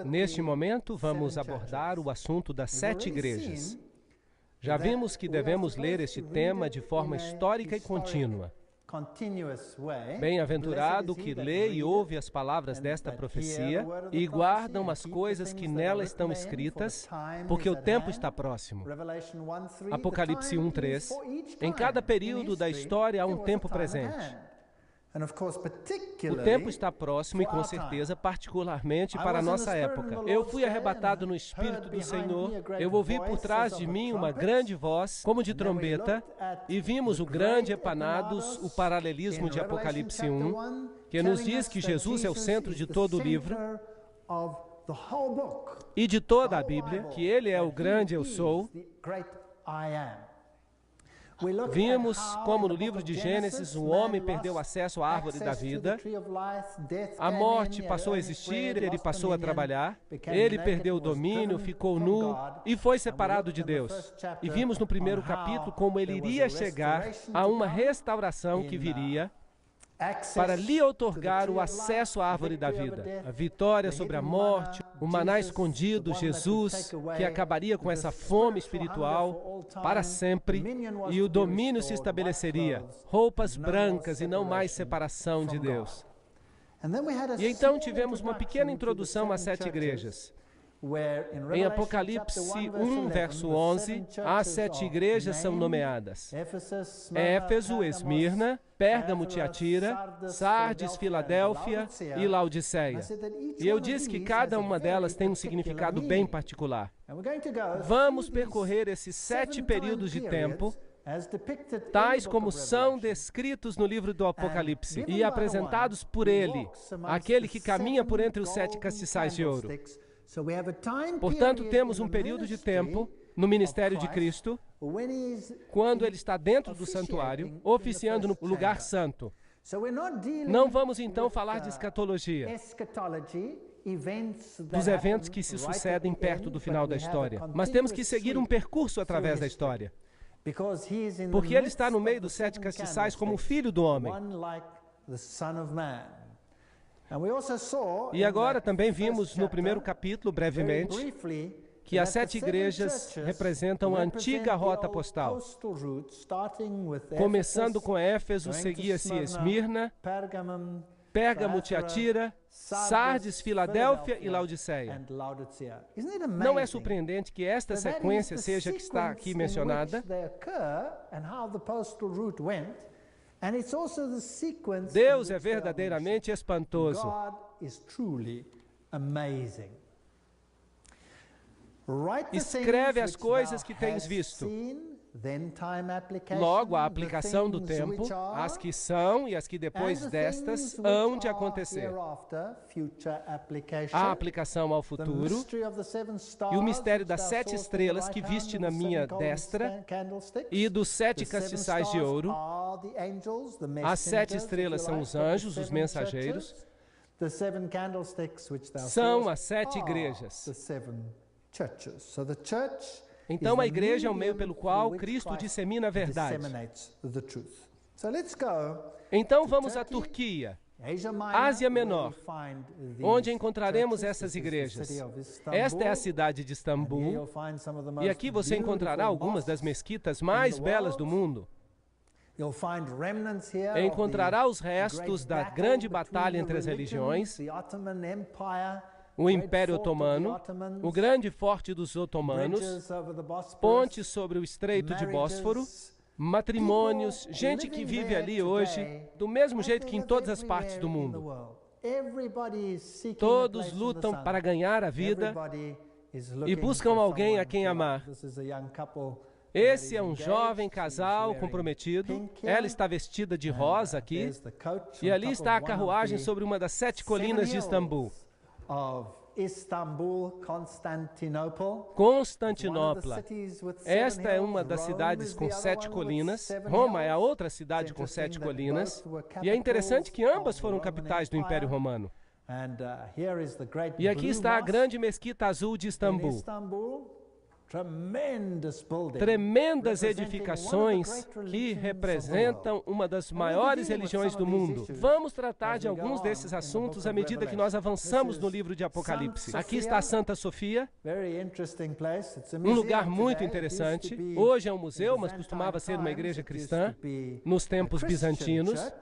Neste momento, vamos abordar o assunto das 7 igrejas. Já vimos que devemos ler este tema de forma histórica e contínua. Bem-aventurado o que lê e ouve as palavras desta profecia e guardam as coisas que nela estão escritas, porque o tempo está próximo. Apocalipse 1:3. Em cada período da história há um tempo presente. O tempo está próximo e, com certeza, particularmente para a nossa época. Eu fui arrebatado no Espírito do Senhor, eu ouvi por trás de mim uma grande voz, como de trombeta, e vimos o grande Epanados, o paralelismo de Apocalipse 1, que nos diz que Jesus é o centro de todo o livro e de toda a Bíblia, que Ele é o grande Eu Sou. Vimos como no livro de Gênesis o homem perdeu acesso à árvore da vida, a morte passou a existir, ele passou a trabalhar, ele perdeu o domínio, ficou nu e foi separado de Deus. E vimos no primeiro capítulo como ele iria chegar a uma restauração que viria para lhe outorgar o acesso à árvore da vida, a vitória sobre a morte, o maná escondido, Jesus, que acabaria com essa fome espiritual para sempre, e o domínio se estabeleceria, roupas brancas e não mais separação de Deus. E então tivemos uma pequena introdução às 7 igrejas. Em Apocalipse 1, verso 11, as 7 igrejas são nomeadas: Éfeso, Esmirna, Pérgamo, Tiatira, Sardes, Filadélfia e Laodiceia. E eu disse que cada uma delas tem um significado bem particular. Vamos percorrer esses 7 períodos de tempo, tais como são descritos no livro do Apocalipse e apresentados por ele, aquele que caminha por entre os 7 castiçais de ouro. Portanto, temos um período de tempo no ministério de Cristo, quando ele está dentro do santuário, oficiando no lugar santo. Não vamos então falar de escatologia, dos eventos que se sucedem perto do final da história, mas temos que seguir um percurso através da história, porque ele está no meio dos 7 castiçais como o Filho do Homem. E agora também vimos no primeiro capítulo, brevemente, que as 7 igrejas representam a antiga rota postal. Começando com Éfeso, seguia-se Esmirna, Pérgamo, Tiatira, Sardes, Filadélfia e Laodiceia. Não é surpreendente que esta sequência seja a que está aqui mencionada? Deus é verdadeiramente espantoso. Escreve as coisas que tens visto. Logo, a aplicação do tempo, as que são e as que depois destas hão de acontecer. A aplicação ao futuro e o mistério das 7 estrelas que viste na minha destra e dos 7 castiçais de ouro. As 7 estrelas são os anjos, os mensageiros. São as 7 igrejas. Então, a igreja é o meio pelo qual Cristo dissemina a verdade. Então, vamos à Turquia, Ásia Menor, onde encontraremos essas igrejas. Esta é a cidade de Istambul, e aqui você encontrará algumas das mesquitas mais belas do mundo. Encontrará os restos da grande batalha entre as religiões, o Império Otomano, o grande forte dos otomanos, pontes sobre o Estreito de Bósforo, matrimônios, gente que vive ali hoje, do mesmo jeito que em todas as partes do mundo. Todos lutam para ganhar a vida e buscam alguém a quem amar. Esse é um jovem casal comprometido. Ela está vestida de rosa aqui, e ali está a carruagem sobre uma das 7 colinas de Istambul. Constantinopla. Esta é uma das cidades com 7 colinas. Roma é a outra cidade com 7 colinas. E é interessante que ambas foram capitais do Império Romano. E aqui está a grande mesquita azul de Istambul. tremendas edificações que representam uma das maiores religiões do mundo. Vamos tratar de alguns desses assuntos à medida que nós avançamos no livro de Apocalipse. Aqui está a Santa Sofia, um lugar muito interessante. Hoje é um museu, mas costumava ser uma igreja cristã nos tempos bizantinos.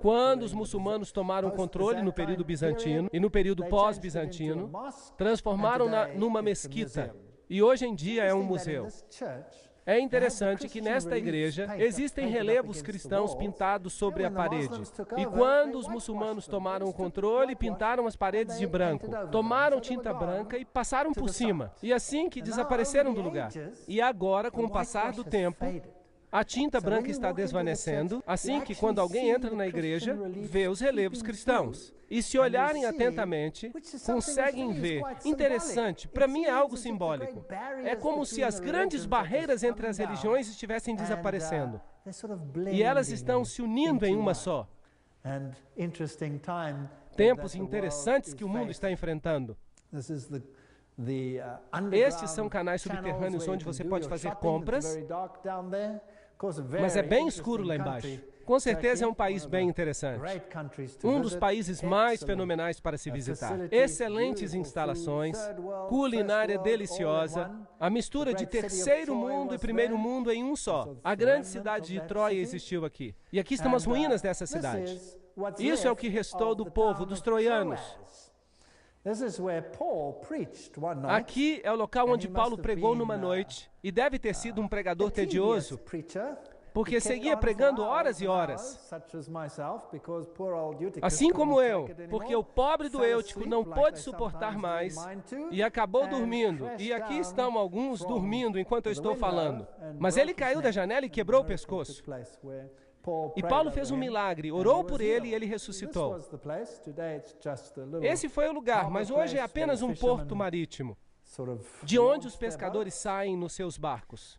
Quando os muçulmanos tomaram controle no período bizantino e no período pós-bizantino, transformaram-na numa mesquita e hoje em dia é um museu. É interessante que nesta igreja existem relevos cristãos pintados sobre a parede. E quando os muçulmanos tomaram o controle, pintaram as paredes de branco, tomaram tinta branca e passaram por cima. E assim que desapareceram do lugar. E agora, com o passar do tempo, a tinta branca está desvanecendo, assim que quando alguém entra na igreja, vê os relevos cristãos. E se olharem atentamente, conseguem ver. Interessante, para mim é algo simbólico. É como se as grandes barreiras entre as religiões estivessem desaparecendo. E elas estão se unindo em uma só. Tempos interessantes que o mundo está enfrentando. Estes são canais subterrâneos onde você pode fazer compras, mas é bem escuro lá embaixo. Com certeza é um país bem interessante. Um dos países mais fenomenais para se visitar. Excelentes instalações, culinária deliciosa, a mistura de terceiro mundo e primeiro mundo em um só. A grande cidade de Troia existiu aqui. E aqui estão as ruínas dessa cidade. Isso é o que restou do povo dos troianos. Aqui é o local onde Paulo pregou numa noite, e deve ter sido um pregador tedioso, porque seguia pregando horas e horas. Assim como eu, porque o pobre do Eutico não pôde suportar mais e acabou dormindo. E aqui estão alguns dormindo enquanto eu estou falando. Mas ele caiu da janela e quebrou o pescoço. E Paulo fez um milagre, orou por ele e ele ressuscitou. Esse foi o lugar, mas hoje é apenas um porto marítimo, de onde os pescadores saem nos seus barcos.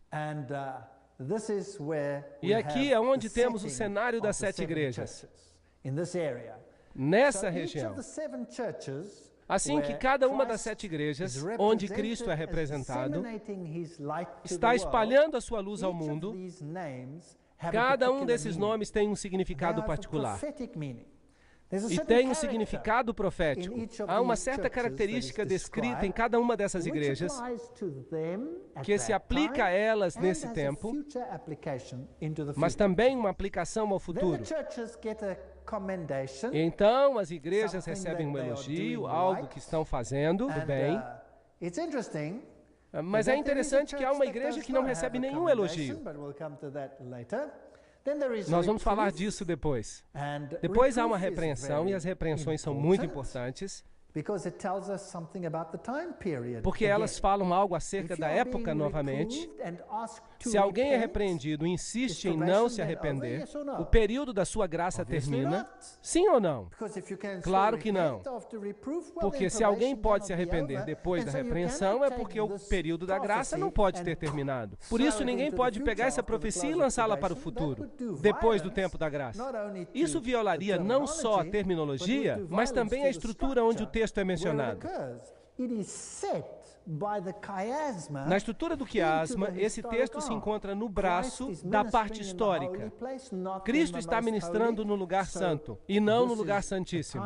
E aqui é onde temos o cenário das 7 igrejas, nessa região. Assim que cada uma das 7 igrejas, onde Cristo é representado, está espalhando a sua luz ao mundo. Cada um desses nomes tem um significado particular. E tem um significado profético. Há uma certa característica descrita em cada uma dessas igrejas que se aplica a elas nesse tempo, mas também uma aplicação ao futuro. Então, as igrejas recebem um elogio, algo que estão fazendo do bem. Mas é interessante que há uma igreja que não recebe nenhum elogio. Nós vamos falar disso depois. Depois há uma repreensão, e as repreensões são muito importantes, porque elas falam algo acerca da época novamente. Se alguém é repreendido e insiste em não se arrepender, o período da sua graça termina? Sim ou não? Claro que não. Porque se alguém pode se arrepender depois da repreensão, é porque o período da graça não pode ter terminado. Por isso, ninguém pode pegar essa profecia e lançá-la para o futuro, depois do tempo da graça. Isso violaria não só a terminologia, mas também a estrutura onde o texto é mencionado. Na estrutura do quiasma, esse texto se encontra no braço da parte histórica. Cristo está ministrando no lugar santo e não no lugar santíssimo.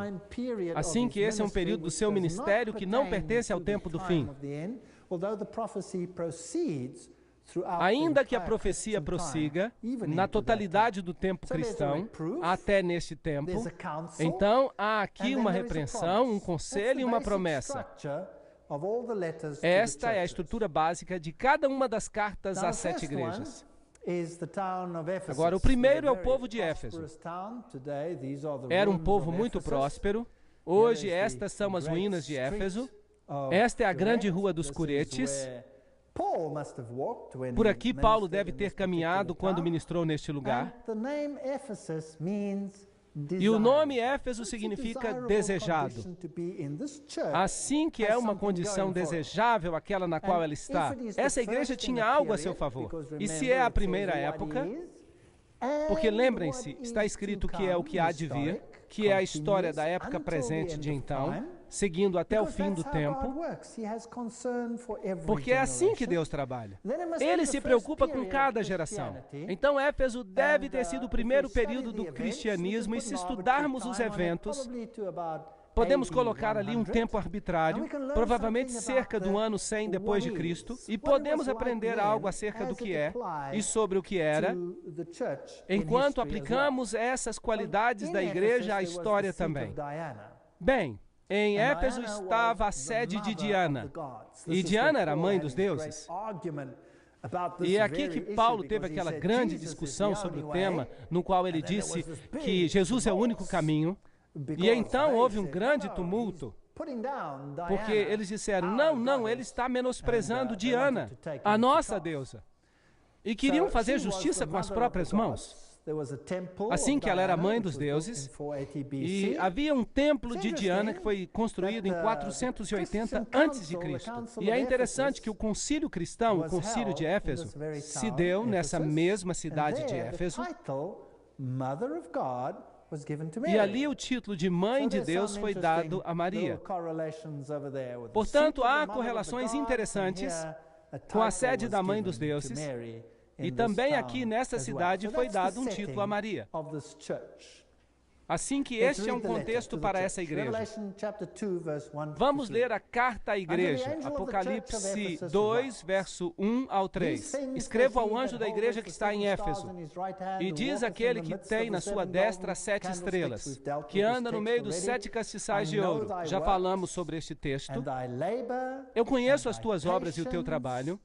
Assim que esse é um período do seu ministério que não pertence ao tempo do fim. Ainda que a profecia prossiga na totalidade do tempo cristão, até neste tempo, então há aqui uma repreensão, um conselho e uma promessa. Esta é a estrutura básica de cada uma das cartas às 7 igrejas. Agora, o primeiro é o povo de Éfeso. Era um povo muito próspero. Hoje, estas são as ruínas de Éfeso. Esta é a grande rua dos Curetes. Por aqui, Paulo deve ter caminhado quando ministrou neste lugar. E o nome Éfeso significa desejado. Assim que é uma condição desejável aquela na qual ela está, essa igreja tinha algo a seu favor. E se é a primeira época, porque lembrem-se, está escrito que é o que há de vir, que é a história da época presente de então, seguindo até o fim do tempo, porque é assim que Deus trabalha. Ele se preocupa com cada geração. Então, Éfeso deve ter sido o primeiro período do cristianismo, e se estudarmos os eventos, podemos colocar ali um tempo arbitrário, provavelmente cerca do ano 100 depois de Cristo, e podemos aprender algo acerca do que é e sobre o que era, enquanto aplicamos essas qualidades da igreja à história também. Bem, em Éfeso estava a sede de Diana, e Diana era a mãe dos deuses. E é aqui que Paulo teve aquela grande discussão sobre o tema, no qual ele disse que Jesus é o único caminho. E então houve um grande tumulto, porque eles disseram, não, ele está menosprezando Diana, a nossa deusa. E queriam fazer justiça com as próprias mãos. Assim que ela era mãe dos deuses, e havia um templo de Diana que foi construído em 480 a.C. E é interessante que o concílio cristão, o concílio de Éfeso, se deu nessa mesma cidade de Éfeso, e ali o título de Mãe de Deus foi dado a Maria. Portanto, há correlações interessantes com a sede da Mãe dos Deuses, e também aqui nessa cidade foi dado um título a Maria. Assim que este é um contexto para essa igreja. Vamos ler a carta à igreja, Apocalipse 2, verso 1 ao 3. Escrevo ao anjo da igreja que está em Éfeso, e diz aquele que tem na sua destra 7 estrelas, que anda no meio dos 7 castiçais de ouro. Já falamos sobre este texto. Eu conheço as tuas obras e o teu trabalho,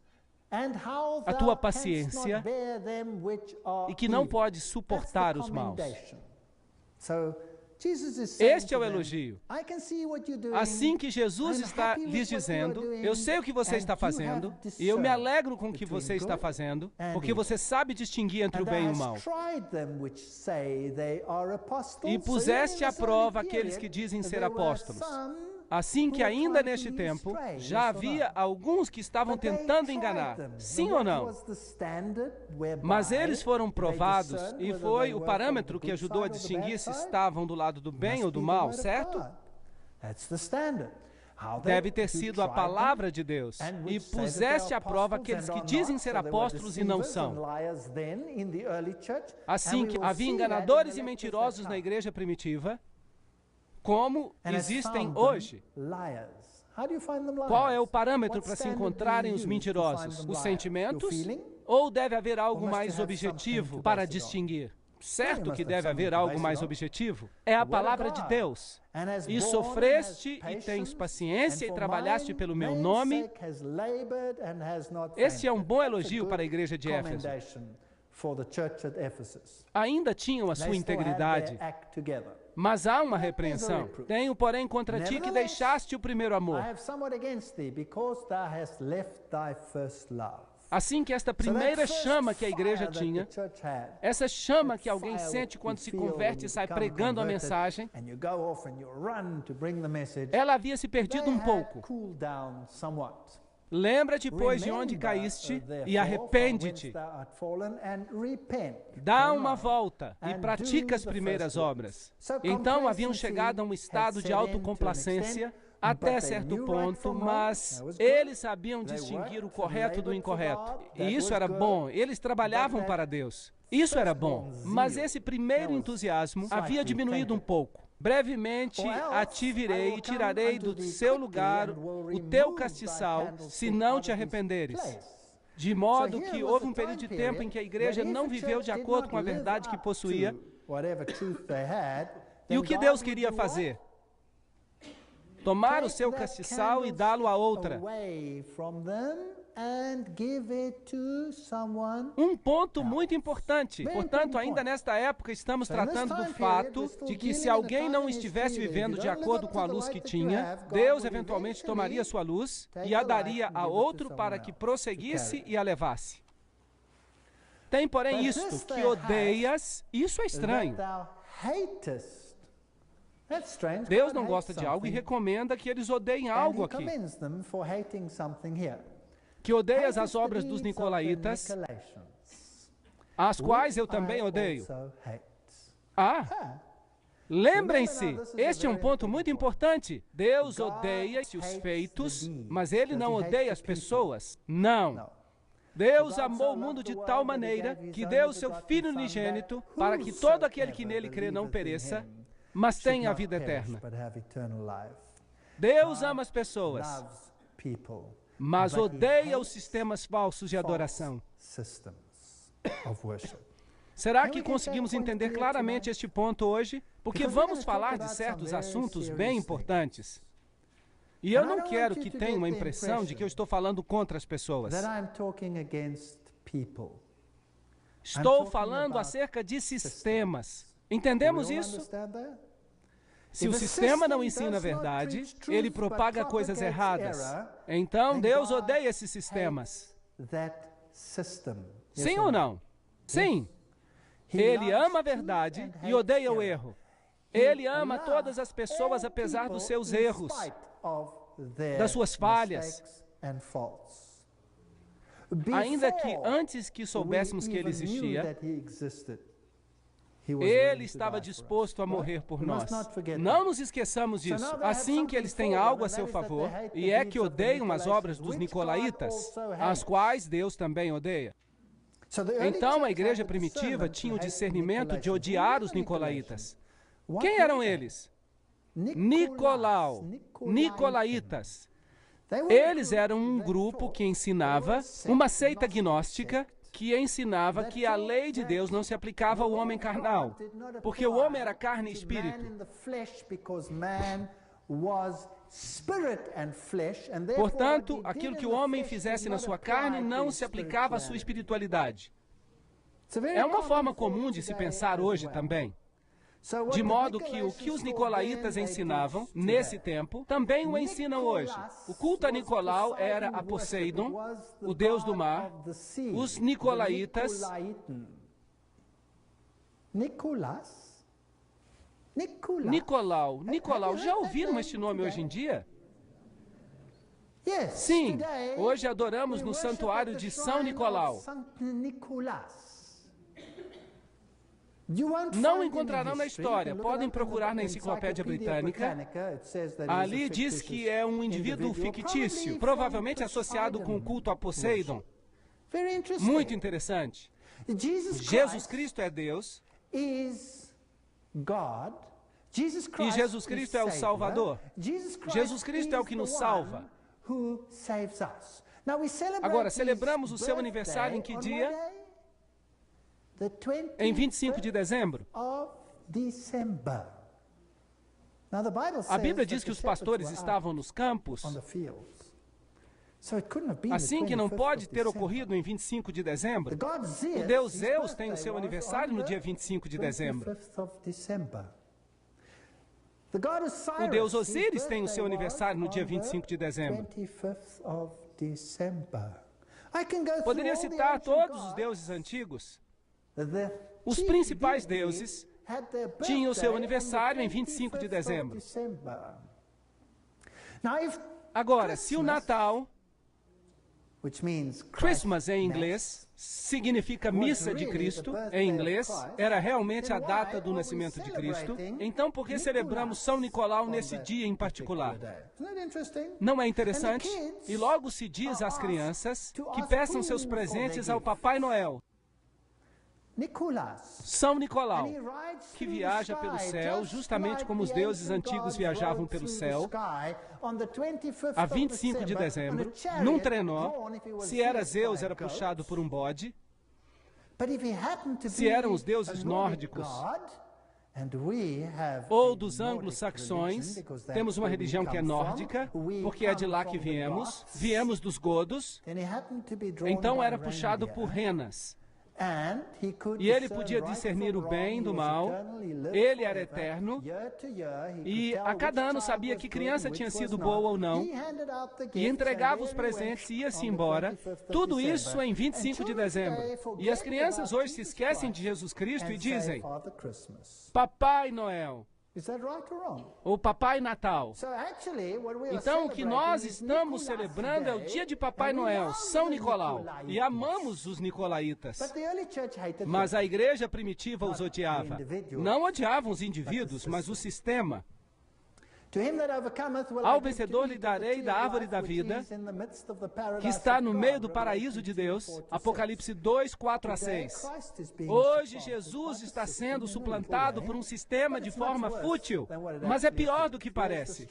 a tua paciência, e que não podes suportar os maus. Este é o elogio. Assim que Jesus está lhes dizendo, eu sei o que você está fazendo, e eu me alegro com o que você está fazendo, porque você sabe distinguir entre o bem e o mal. E puseste à prova aqueles que dizem ser apóstolos. Assim que ainda neste tempo, já havia alguns que estavam tentando enganar, sim ou não? Mas eles foram provados, e foi o parâmetro que ajudou a distinguir se estavam do lado do bem ou do mal, certo? Deve ter sido a palavra de Deus. E puseste à prova aqueles que dizem ser apóstolos e não são. Assim que havia enganadores e mentirosos na igreja primitiva, como existem hoje. Qual é o parâmetro para se encontrarem os mentirosos? Os sentimentos? Ou deve haver algo mais objetivo para distinguir? Certo que deve haver algo mais objetivo. É a palavra de Deus. E sofreste e tens paciência e trabalhaste pelo meu nome. Este é um bom elogio para a igreja de Éfeso. Ainda tinham a sua integridade. Mas há uma repreensão. Tenho, porém, contra ti que deixaste o primeiro amor. Assim que esta primeira chama que a igreja tinha, essa chama que alguém sente quando se converte e sai pregando a mensagem, ela havia se perdido um pouco. Lembra-te, pois, de onde caíste e arrepende-te. Dá uma volta e pratica as primeiras obras. Então haviam chegado a um estado de autocomplacência até certo ponto, mas eles sabiam distinguir o correto do incorreto. E isso era bom, eles trabalhavam para Deus. Isso era bom, mas esse primeiro entusiasmo havia diminuído um pouco. Brevemente a ti virei e tirarei do seu lugar o teu castiçal, se não te arrependeres. De modo que houve um período de tempo em que a igreja não viveu de acordo com a verdade que possuía. E o que Deus queria fazer? Tomar o seu castiçal e dá-lo a outra. Um ponto muito importante. Portanto, ainda nesta época, estamos tratando do fato de que se alguém não estivesse vivendo de acordo com a luz que tinha, Deus eventualmente tomaria sua luz e a daria a outro para que prosseguisse e a levasse. Tem, porém, isto, que odeias, isso é estranho. Deus não gosta de algo e recomenda que eles odeiem algo aqui. Que odeias as obras dos nicolaítas, as quais eu também odeio. Lembrem-se, este é um ponto muito importante. Deus odeia os feitos, mas Ele não odeia as pessoas. Não. Deus amou o mundo de tal maneira que deu o seu Filho unigênito para que todo aquele que nele crê não pereça, mas tenha a vida eterna. Deus ama as pessoas, mas odeia os sistemas falsos de adoração. Será que conseguimos entender claramente este ponto hoje? Porque vamos falar de certos assuntos bem importantes. E eu não quero que tenham a impressão de que eu estou falando contra as pessoas. Estou falando acerca de sistemas. Entendemos isso? Se o sistema não ensina a verdade, ele propaga coisas erradas. Então, Deus odeia esses sistemas. Sim ou não? Sim. Ele ama a verdade e odeia o erro. Ele ama todas as pessoas apesar dos seus erros, das suas falhas. Ainda que antes que soubéssemos que Ele existia, Ele estava disposto a morrer por nós. Não nos esqueçamos disso. Assim que eles têm algo a seu favor, e é que odeiam as obras dos nicolaítas, as quais Deus também odeia. Então, a igreja primitiva tinha o discernimento de odiar os nicolaítas. Quem eram eles? Nicolaítas. Eles eram um grupo que ensinava, uma seita gnóstica, que ensinava que a lei de Deus não se aplicava ao homem carnal, porque o homem era carne e espírito. Portanto, aquilo que o homem fizesse na sua carne não se aplicava à sua espiritualidade. É uma forma comum de se pensar hoje também. De modo que o que os nicolaítas ensinavam nesse tempo, também o ensinam hoje. O culto a Nicolau era a Poseidon, o deus do mar. Os nicolaítas... Nicolau, já ouviram este nome hoje em dia? Sim, hoje adoramos no santuário de São Nicolau. Não encontrarão na história, podem procurar na enciclopédia britânica. Ali diz que é um indivíduo fictício, provavelmente associado com o culto a Poseidon. Muito interessante. Jesus Cristo é Deus. E Jesus Cristo é o Salvador. Jesus Cristo é o que nos salva. Agora, celebramos o seu aniversário em que dia? Em 25 de dezembro. A Bíblia diz que os pastores estavam nos campos. Assim que não pode ter ocorrido em 25 de dezembro. O deus Zeus tem o seu aniversário no dia 25 de dezembro. O deus Osíris tem o seu aniversário no dia 25 de dezembro. Poderia citar todos os deuses antigos. Os principais deuses tinham o seu aniversário em 25 de dezembro. Agora, se o Natal, Christmas em inglês, significa missa de Cristo, em inglês, era realmente a data do nascimento de Cristo, então por que celebramos São Nicolau nesse dia em particular? Não é interessante? E logo se diz às crianças que peçam seus presentes ao Papai Noel. São Nicolau, que viaja pelo céu, justamente como os deuses antigos viajavam pelo céu, a 25 de dezembro, num trenó. Se era Zeus, era puxado por um bode. Se eram os deuses nórdicos, ou dos anglo-saxões, temos uma religião que é nórdica, porque é de lá que viemos dos godos, então era puxado por renas. E ele podia discernir o bem do mal, ele era eterno, e a cada ano sabia que criança tinha sido boa ou não, e entregava os presentes e ia-se embora, tudo isso em 25 de dezembro. E as crianças hoje se esquecem de Jesus Cristo e dizem, Papai Noel. O Papai Natal. Então, o que nós estamos celebrando é o dia de Papai Noel, São Nicolau. E amamos os nicolaítas. Mas a igreja primitiva os odiava. Não odiavam os indivíduos, mas o sistema. Ao vencedor lhe darei da árvore da vida, que está no meio do paraíso de Deus. Apocalipse 2, 4 a 6. Hoje Jesus está sendo suplantado por um sistema de forma fútil, mas é pior do que parece.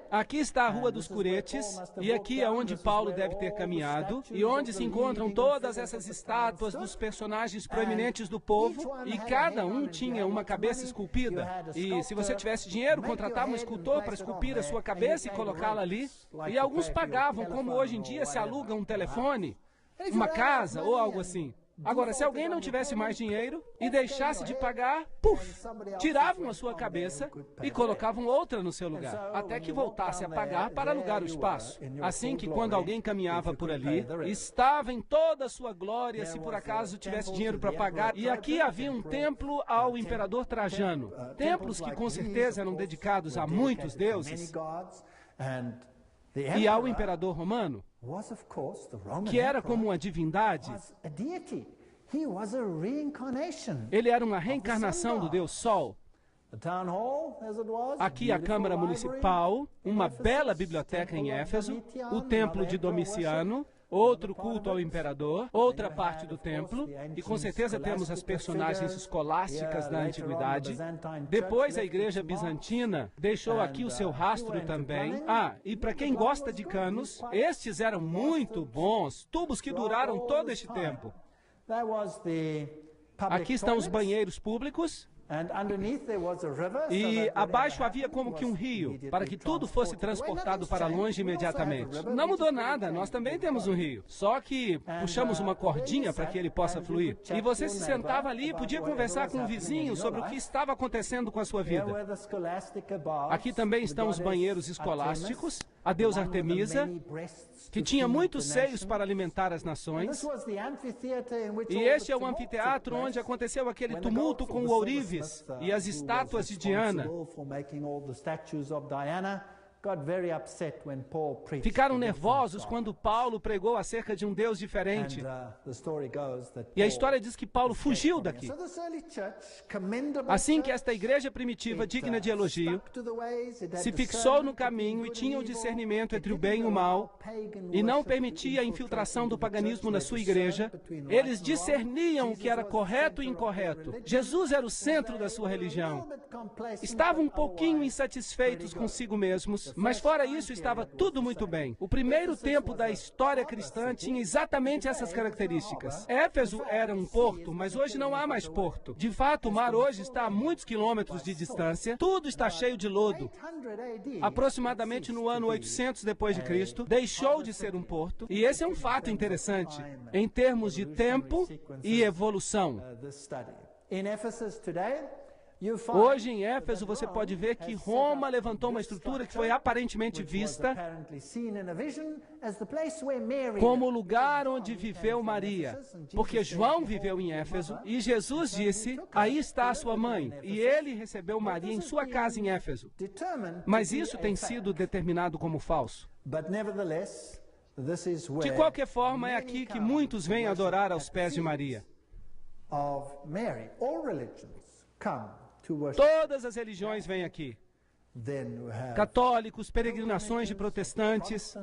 Aqui está a Rua dos Curetes, e aqui é onde Paulo deve ter caminhado, e onde se encontram todas essas estátuas dos personagens proeminentes do povo, e cada um tinha uma cabeça esculpida. E se você tivesse dinheiro, contratava um escultor para esculpir a sua cabeça e colocá-la ali. E alguns pagavam, como hoje em dia se aluga um telefone, uma casa ou algo assim. Agora, se alguém não tivesse mais dinheiro e deixasse de pagar, tiravam a sua cabeça e colocavam outra no seu lugar, até que voltasse a pagar para alugar o espaço. Assim que quando alguém caminhava por ali, estava em toda a sua glória, se por acaso tivesse dinheiro para pagar. E aqui havia um templo ao imperador Trajano. Templos que com certeza eram dedicados a muitos deuses. E ao imperador romano, que era como uma divindade. Ele era uma reencarnação do Deus Sol. Aqui a Câmara Municipal, uma bela biblioteca em Éfeso, o Templo de Domiciano, outro culto ao imperador, outra parte do templo, e com certeza temos as personagens escolásticas da antiguidade. Depois a igreja bizantina deixou aqui o seu rastro também. E para quem gosta de canos, estes eram muito bons, tubos que duraram todo este tempo. Aqui estão os banheiros públicos. E abaixo havia como que um rio, para que tudo fosse transportado para longe imediatamente. Não mudou nada, nós também temos um rio. Só que puxamos uma cordinha para que ele possa fluir. E você se sentava ali e podia conversar com o vizinho sobre o que estava acontecendo com a sua vida. Aqui também estão os banheiros escolásticos, a deusa Artemisa, que tinha muitos seios para alimentar as nações. E este é o anfiteatro onde aconteceu aquele tumulto com o ourives e as estátuas de Diana. Ficaram nervosos quando Paulo pregou acerca de um Deus diferente. E a história diz que Paulo fugiu daqui. Assim que esta igreja primitiva, digna de elogio, se fixou no caminho e tinha o discernimento entre o bem e o mal, e não permitia a infiltração do paganismo na sua igreja, eles discerniam o que era correto e incorreto. Jesus era o centro da sua religião. Estavam um pouquinho insatisfeitos consigo mesmos, mas fora isso estava tudo muito bem. O primeiro tempo da história cristã tinha exatamente essas características. Éfeso era um porto, mas hoje não há mais porto. De fato, o mar hoje está a muitos quilômetros de distância, tudo está cheio de lodo. Aproximadamente no ano 800 depois de Cristo, deixou de ser um porto, e esse é um fato interessante em termos de tempo e evolução. Hoje em Éfeso você pode ver que Roma levantou uma estrutura que foi aparentemente vista como o lugar onde viveu Maria, porque João viveu em Éfeso e Jesus disse, aí está a sua mãe, e ele recebeu Maria em sua casa em Éfeso. Mas isso tem sido determinado como falso. De qualquer forma, é aqui que muitos vêm adorar aos pés de Maria. Todas as religiões vêm aqui. Católicos, peregrinações de protestantes,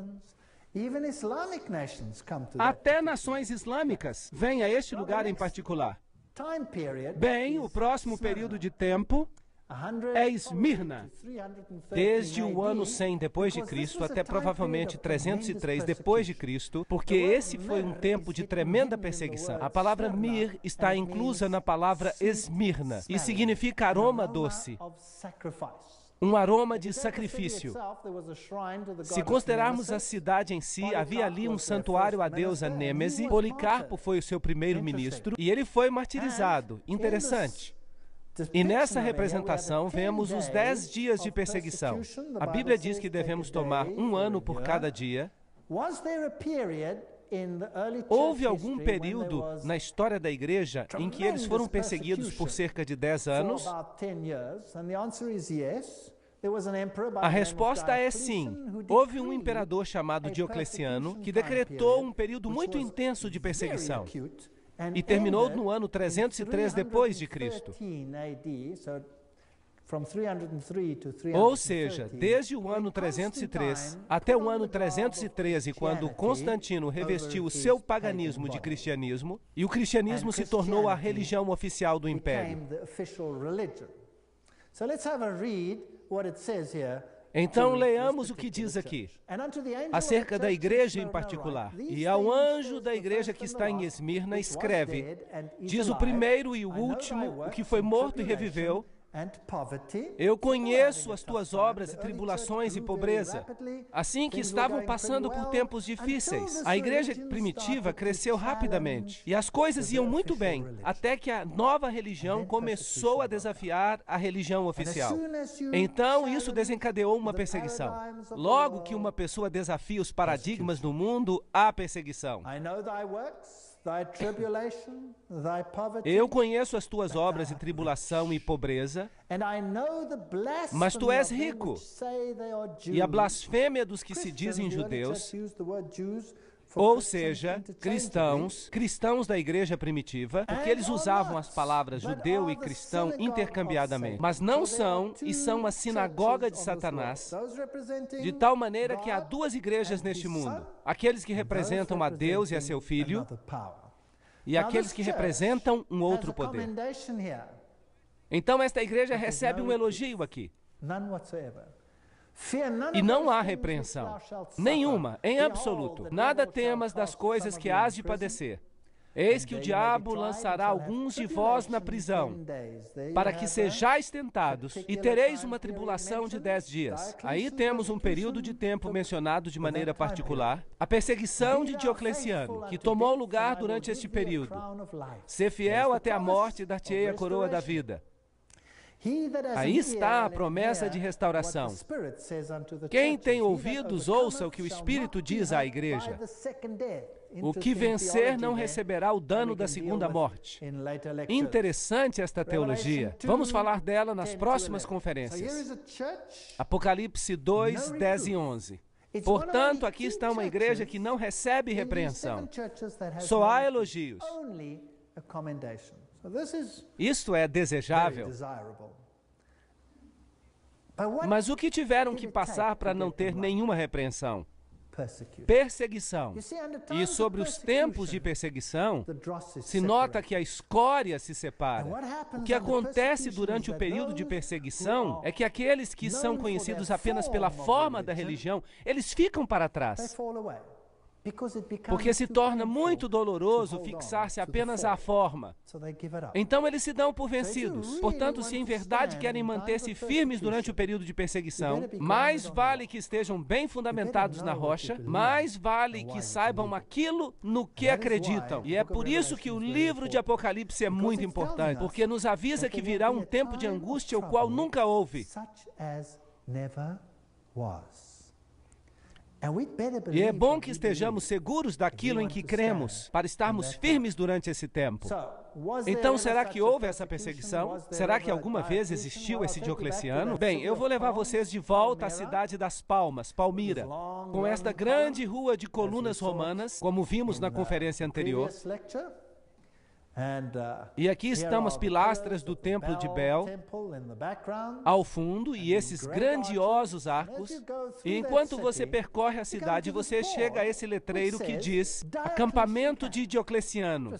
até nações islâmicas vêm a este lugar em particular. Bem, o próximo período de tempo é Esmirna, desde o ano 100 depois de Cristo até provavelmente 303 depois de Cristo, porque esse foi um tempo de tremenda perseguição. A palavra mir está inclusa na palavra Esmirna e significa aroma doce, um aroma de sacrifício. Se considerarmos a cidade em si, havia ali um santuário à deusa Nêmese. Policarpo foi o seu primeiro ministro e ele foi martirizado. Interessante. E nessa representação vemos os 10 dias de perseguição. A Bíblia diz que devemos tomar um ano por cada dia. Houve algum período na história da igreja em que eles foram perseguidos por cerca de 10 anos? A resposta é sim. Houve um imperador chamado Diocleciano que decretou um período muito intenso de perseguição e terminou no ano 303 depois de Cristo. Ou seja, desde o ano 303 até o ano 313, quando Constantino revestiu o seu paganismo de cristianismo, e o cristianismo se tornou a religião oficial do império. Então, leamos o que diz aqui, acerca da igreja em particular. E ao anjo da igreja que está em Esmirna, escreve, diz o primeiro e o último, o que foi morto e reviveu, eu conheço as tuas obras e tribulações e pobreza, assim que estavam passando por tempos difíceis. A igreja primitiva cresceu rapidamente e as coisas iam muito bem, até que a nova religião começou a desafiar a religião oficial. Então, isso desencadeou uma perseguição. Logo que uma pessoa desafia os paradigmas do mundo, há perseguição. Eu conheço as tuas obras e tribulação e pobreza, mas tu és rico. E a blasfêmia dos que se dizem judeus, ou seja, cristãos da igreja primitiva, porque eles usavam as palavras judeu e cristão intercambiadamente, mas não são, e são uma sinagoga de Satanás, de tal maneira que há duas igrejas neste mundo, aqueles que representam a Deus e a seu Filho, e aqueles que representam um outro poder. Então esta igreja recebe um elogio aqui. E não há repreensão, nenhuma, em absoluto. Nada temas das coisas que hás de padecer. Eis que o diabo lançará alguns de vós na prisão, para que sejais tentados, e tereis uma tribulação de 10 dias. Aí temos um período de tempo mencionado de maneira particular, a perseguição de Diocleciano, que tomou lugar durante este período. Ser fiel até a morte e dar-te-ei a coroa da vida. Aí está a promessa de restauração. Quem tem ouvidos, ouça o que o Espírito diz à igreja. O que vencer não receberá o dano da segunda morte. Interessante esta teologia. Vamos falar dela nas próximas conferências. Apocalipse 2, 10 e 11. Portanto, aqui está uma igreja que não recebe repreensão. Só há elogios. Isto é desejável. Mas o que tiveram que passar para não ter nenhuma repreensão? Perseguição. E sobre os tempos de perseguição, se nota que a escória se separa. O que acontece durante o período de perseguição é que aqueles que são conhecidos apenas pela forma da religião, eles ficam para trás. Porque se torna muito doloroso fixar-se apenas à forma. Então eles se dão por vencidos. Portanto, se em verdade querem manter-se firmes durante o período de perseguição, mais vale que estejam bem fundamentados na rocha, mais vale que saibam aquilo no que acreditam. E é por isso que o livro de Apocalipse é muito importante, porque nos avisa que virá um tempo de angústia o qual nunca houve. E é bom que estejamos seguros daquilo em que cremos, para estarmos firmes durante esse tempo. Então, será que houve essa perseguição? Será que alguma vez existiu esse Diocleciano? Bem, eu vou levar vocês de volta à cidade das Palmas, Palmira, com esta grande rua de colunas romanas, como vimos na conferência anterior. E aqui estão as pilastras do templo de Bel, ao fundo, e esses grandiosos arcos. E enquanto você percorre a cidade, você chega a esse letreiro que diz Acampamento de Diocleciano.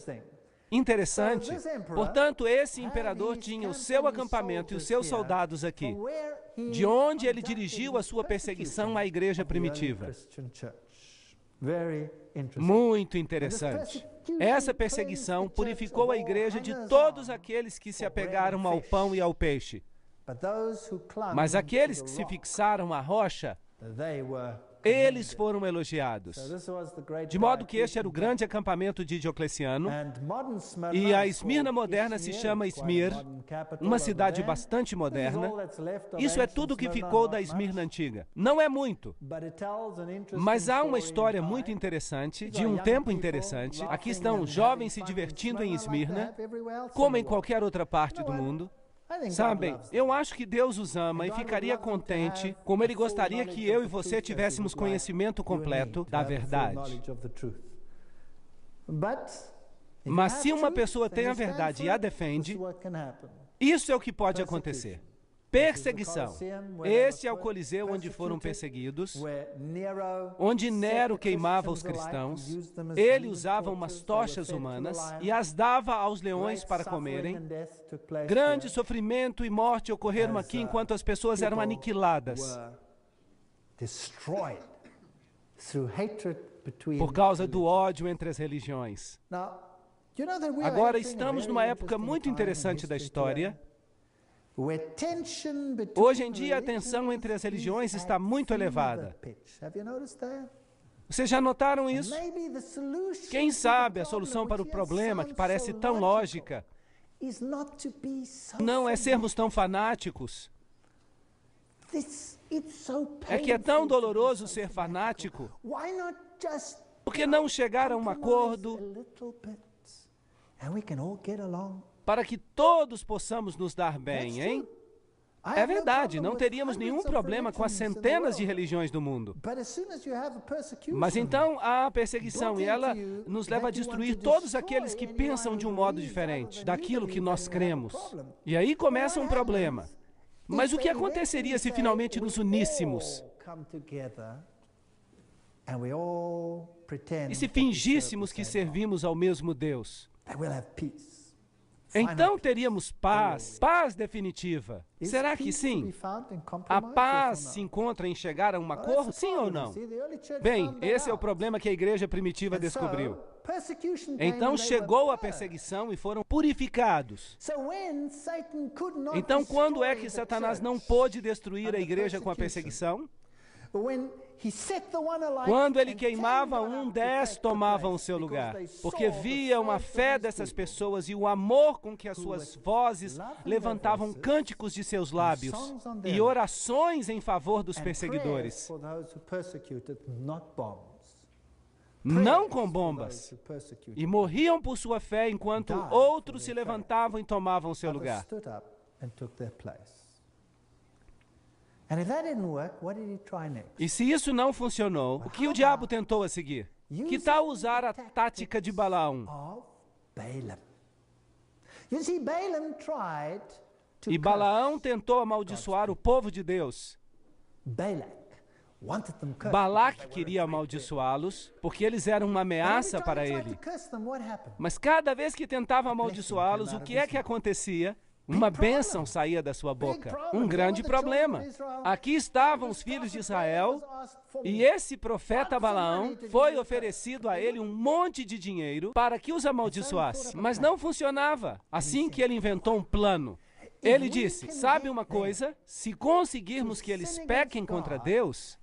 Interessante. Portanto, esse imperador tinha o seu acampamento e os seus soldados aqui, de onde ele dirigiu a sua perseguição à igreja primitiva. Muito interessante. Essa perseguição purificou a igreja de todos aqueles que se apegaram ao pão e ao peixe. Mas aqueles que se fixaram à rocha eles foram elogiados. De modo que este era o grande acampamento de Diocleciano, e a Esmirna moderna se chama Izmir, uma cidade bastante moderna. Isso é tudo que ficou da Esmirna antiga. Não é muito, mas há uma história muito interessante, de um tempo interessante. Aqui estão jovens se divertindo em Esmirna, como em qualquer outra parte do mundo. Sabem, eu acho que Deus os ama e ficaria contente, como Ele gostaria que eu e você tivéssemos conhecimento completo da verdade. Mas se uma pessoa tem a verdade e a defende, isso é o que pode acontecer. Perseguição. Este é o Coliseu onde foram perseguidos, onde Nero queimava os cristãos. Ele usava umas tochas humanas e as dava aos leões para comerem. Grande sofrimento e morte ocorreram aqui enquanto as pessoas eram aniquiladas por causa do ódio entre as religiões. Agora, estamos numa época muito interessante da história. Hoje em dia, a tensão entre as religiões está muito elevada. Vocês já notaram isso? Quem sabe a solução para o problema, que parece tão lógica, não é sermos tão fanáticos. É que é tão doloroso ser fanático. Por que não chegar a um acordo para que todos possamos nos dar bem, hein? É verdade, não teríamos nenhum problema com as centenas de religiões do mundo. Mas então há a perseguição e ela nos leva a destruir todos aqueles que pensam de um modo diferente daquilo que nós cremos. E aí começa um problema. Mas o que aconteceria se finalmente nos uníssemos? E se fingíssemos que servimos ao mesmo Deus? Então teríamos paz, paz definitiva. Será que sim? A paz se encontra em chegar a um acordo, sim ou não? Bem, esse é o problema que a igreja primitiva descobriu. Então chegou a perseguição e foram purificados. Então quando é que Satanás não pôde destruir a igreja com a perseguição? Quando ele queimava um, 10 tomavam o seu lugar, porque via uma fé dessas pessoas e o amor com que as suas vozes levantavam cânticos de seus lábios e orações em favor dos perseguidores. Não com bombas. E morriam por sua fé enquanto outros se levantavam e tomavam o seu lugar. E se isso não funcionou, o que o diabo tentou a seguir? Que tal usar a tática de Balaão? E Balaão tentou amaldiçoar o povo de Deus. Balaque queria amaldiçoá-los, porque eles eram uma ameaça para ele. Mas cada vez que tentava amaldiçoá-los, o que é que acontecia? Uma bênção saía da sua boca. Um grande problema. Aqui estavam os filhos de Israel, e esse profeta Balaão foi oferecido a ele um monte de dinheiro para que os amaldiçoasse. Mas não funcionava. Assim que ele inventou um plano. Ele disse, sabe uma coisa? Se conseguirmos que eles pequem contra Deus,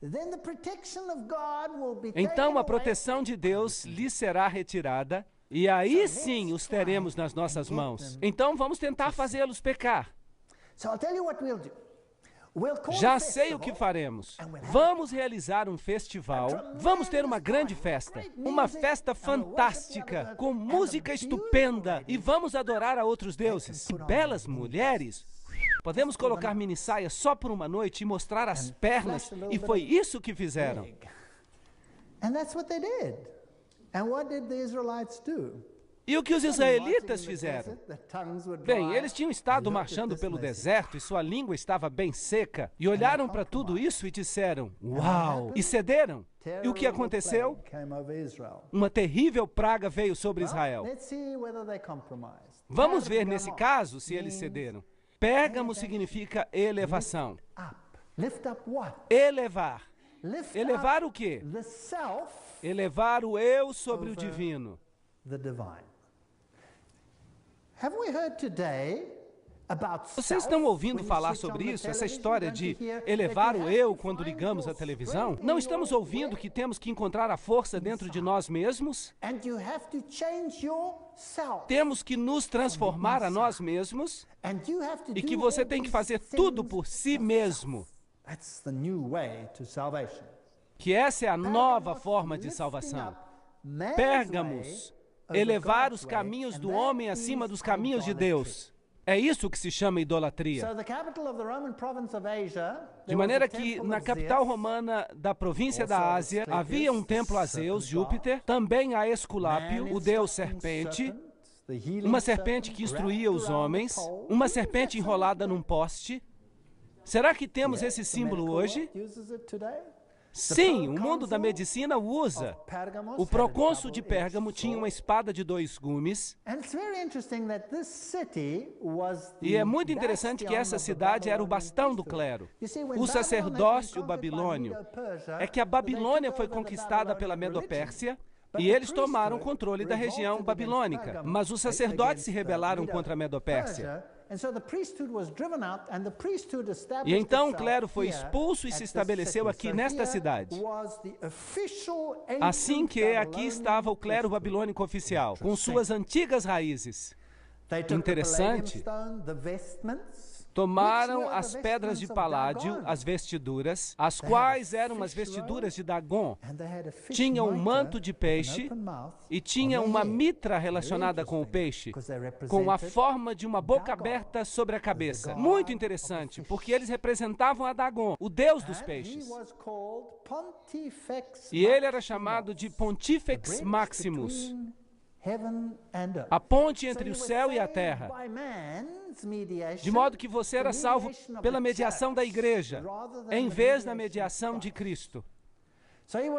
então a proteção de Deus lhes será retirada, e aí sim os teremos nas nossas mãos. Então vamos tentar fazê-los pecar. Já sei o que faremos. Vamos realizar um festival. Vamos ter uma grande festa. Uma festa fantástica, com música estupenda. E vamos adorar a outros deuses. E belas mulheres. Podemos colocar minissaias só por uma noite e mostrar as pernas. E foi isso que fizeram. E o que os israelitas fizeram? Bem, eles tinham estado marchando pelo deserto e sua língua estava bem seca. E olharam para tudo isso e disseram, uau! E cederam. E o que aconteceu? Uma terrível praga veio sobre Israel. Vamos ver nesse caso se eles cederam. Pérgamo significa elevação. Elevar. Elevar o quê? Elevar o eu sobre o divino. Vocês estão ouvindo falar sobre isso? Essa história de elevar o eu quando ligamos a televisão? Não estamos ouvindo que temos que encontrar a força dentro de nós mesmos? Temos que nos transformar a nós mesmos e que você tem que fazer tudo por si mesmo. Que essa é a nova forma de salvação. Pérgamos, elevar os caminhos do homem acima dos caminhos de Deus. É isso que se chama idolatria. De maneira que na capital romana da província da Ásia havia um templo a Zeus, Júpiter, também a Esculápio, o deus serpente, uma serpente que instruía os homens, uma serpente enrolada num poste. Será que temos esse símbolo hoje? Sim, o mundo da medicina o usa. O procônsul de Pérgamo tinha uma espada de 2 gumes. E é muito interessante que essa cidade era o bastão do clero. O sacerdócio babilônio é que a Babilônia foi conquistada pela Medopérsia e eles tomaram o controle da região babilônica. Mas os sacerdotes se rebelaram contra a Medopérsia. E então o clero foi expulso e se estabeleceu aqui nesta cidade. Assim que aqui estava o clero babilônico oficial, com suas antigas raízes. Interessante. Tomaram as pedras de paládio, as vestiduras, as quais eram as vestiduras de Dagon. Tinham um manto de peixe e tinha uma mitra relacionada com o peixe, com a forma de uma boca aberta sobre a cabeça. Muito interessante, porque eles representavam a Dagon, o deus dos peixes. E ele era chamado de Pontifex Maximus, a ponte entre o céu e a terra. De modo que você era salvo pela mediação da igreja, em vez da mediação de Cristo.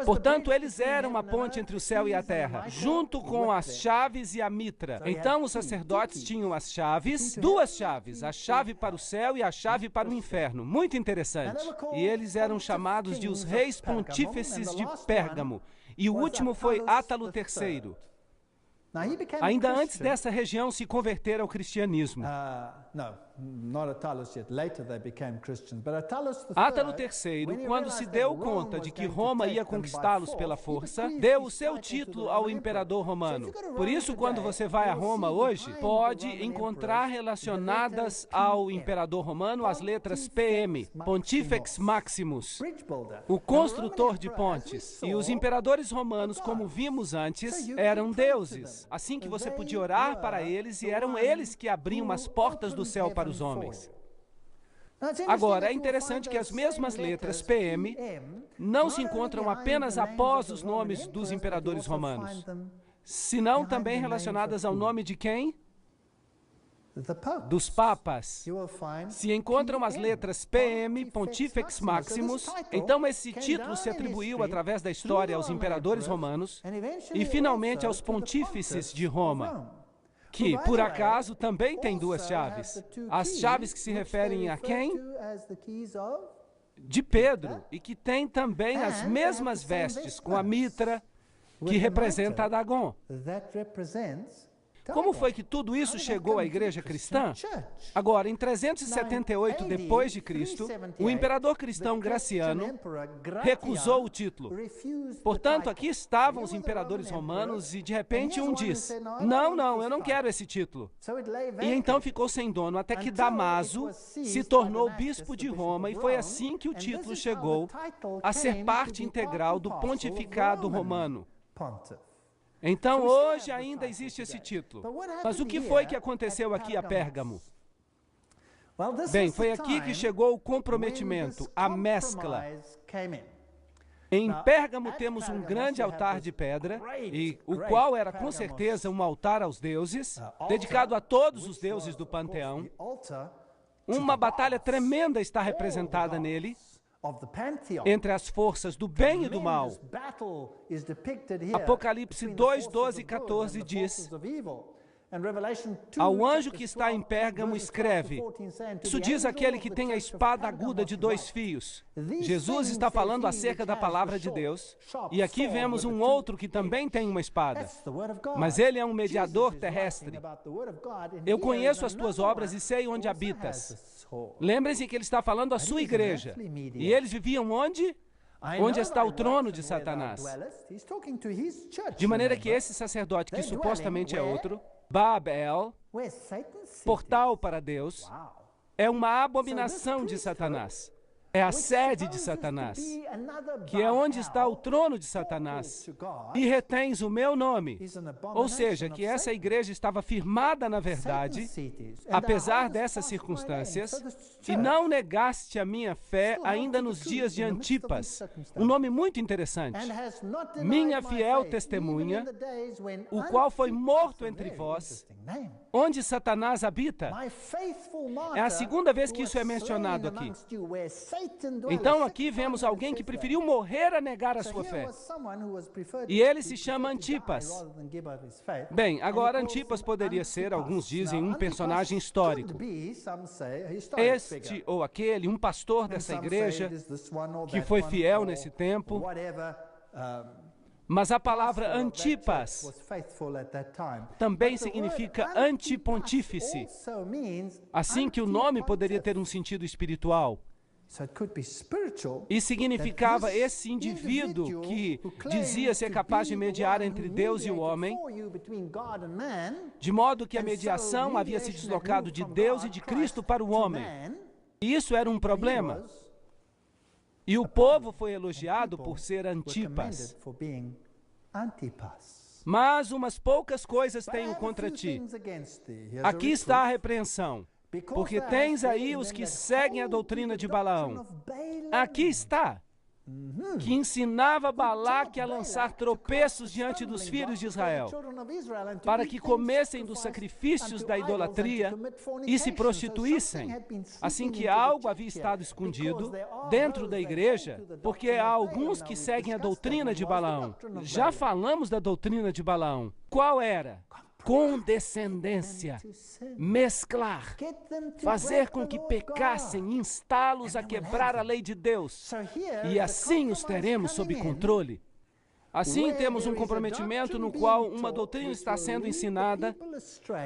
Portanto, eles eram a ponte entre o céu e a terra, junto com as chaves e a mitra. Então, os sacerdotes tinham as chaves, 2 chaves, a chave para o céu e a chave para o inferno. Muito interessante. E eles eram chamados de os reis pontífices de Pérgamo. E o último foi Átalo III. Ainda antes dessa região se converter ao cristianismo. Átalo III, quando se deu conta de que Roma ia conquistá-los pela força, deu o seu título ao imperador romano. Por isso, quando você vai a Roma hoje, pode encontrar relacionadas ao imperador romano as letras PM, Pontifex Maximus, o construtor de pontes. E os imperadores romanos, como vimos antes, eram deuses. Assim que você podia orar para eles, e eram eles que abriam as portas do céu para os homens. Agora, é interessante que as mesmas letras PM não se encontram apenas após os nomes dos imperadores romanos, senão também relacionadas ao nome de quem? Dos papas. Se encontram as letras PM, Pontifex Maximus, então esse título se atribuiu através da história aos imperadores romanos e finalmente aos pontífices de Roma, que, por acaso, também tem 2 chaves. As chaves que se referem a quem? De Pedro, e que tem também as mesmas vestes, com a mitra, que representa a Dagon. Como foi que tudo isso chegou à igreja cristã? Agora, em 378 depois de Cristo, o imperador cristão Graciano recusou o título. Portanto, aqui estavam os imperadores romanos e de repente um diz: não, eu não quero esse título. E então ficou sem dono até que Damaso se tornou bispo de Roma, e foi assim que o título chegou a ser parte integral do pontificado romano. Então, hoje ainda existe esse título. Mas o que foi que aconteceu aqui a Pérgamo? Bem, foi aqui que chegou o comprometimento, a mescla. Em Pérgamo temos um grande altar de pedra, e o qual era com certeza um altar aos deuses, dedicado a todos os deuses do panteão. Uma batalha tremenda está representada nele, entre as forças do bem e do mal. Apocalipse 2, 12 e 14 diz Ao anjo que está em Pérgamo, escreve: isso diz aquele que tem a espada aguda de 2 fios. Jesus está falando acerca da palavra de Deus. E aqui vemos um outro que também tem uma espada. Mas ele é um mediador terrestre. Eu conheço as tuas obras e sei onde habitas. Lembrem-se que ele está falando à sua igreja. E eles viviam onde? Onde está o trono de Satanás. De maneira que esse sacerdote, que supostamente é outro, Babel, portal para Deus, é uma abominação de Satanás. É a sede de Satanás, que é onde está o trono de Satanás, e retens o meu nome. Ou seja, que essa igreja estava firmada na verdade, apesar dessas circunstâncias, e não negaste a minha fé ainda nos dias de Antipas. Um nome muito interessante. Minha fiel testemunha, o qual foi morto entre vós, onde Satanás habita. É a segunda vez que isso é mencionado aqui. Então aqui vemos alguém que preferiu morrer a negar a sua fé. E ele se chama Antipas. Bem, agora Antipas poderia ser, alguns dizem, um personagem histórico. Este ou aquele, um pastor dessa igreja, que foi fiel nesse tempo. Mas a palavra Antipas também significa antipontífice, assim que o nome poderia ter um sentido espiritual. E significava esse indivíduo que dizia ser capaz de mediar entre Deus e o homem, de modo que a mediação havia se deslocado de Deus e de Cristo para o homem. E isso era um problema. E o povo foi elogiado por ser Antipas. Mas umas poucas coisas tenho contra ti. Aqui está a repreensão. Porque tens aí os que seguem a doutrina de Balaão. Aqui está, que ensinava Balaque a lançar tropeços diante dos filhos de Israel, para que comessem dos sacrifícios da idolatria e se prostituíssem. Assim que algo havia estado escondido dentro da igreja, porque há alguns que seguem a doutrina de Balaão. Já falamos da doutrina de Balaão. Qual era? Condescendência, mesclar, fazer com que pecassem, instá-los a quebrar a lei de Deus, e assim os teremos sob controle. Assim temos um comprometimento no qual uma doutrina está sendo ensinada,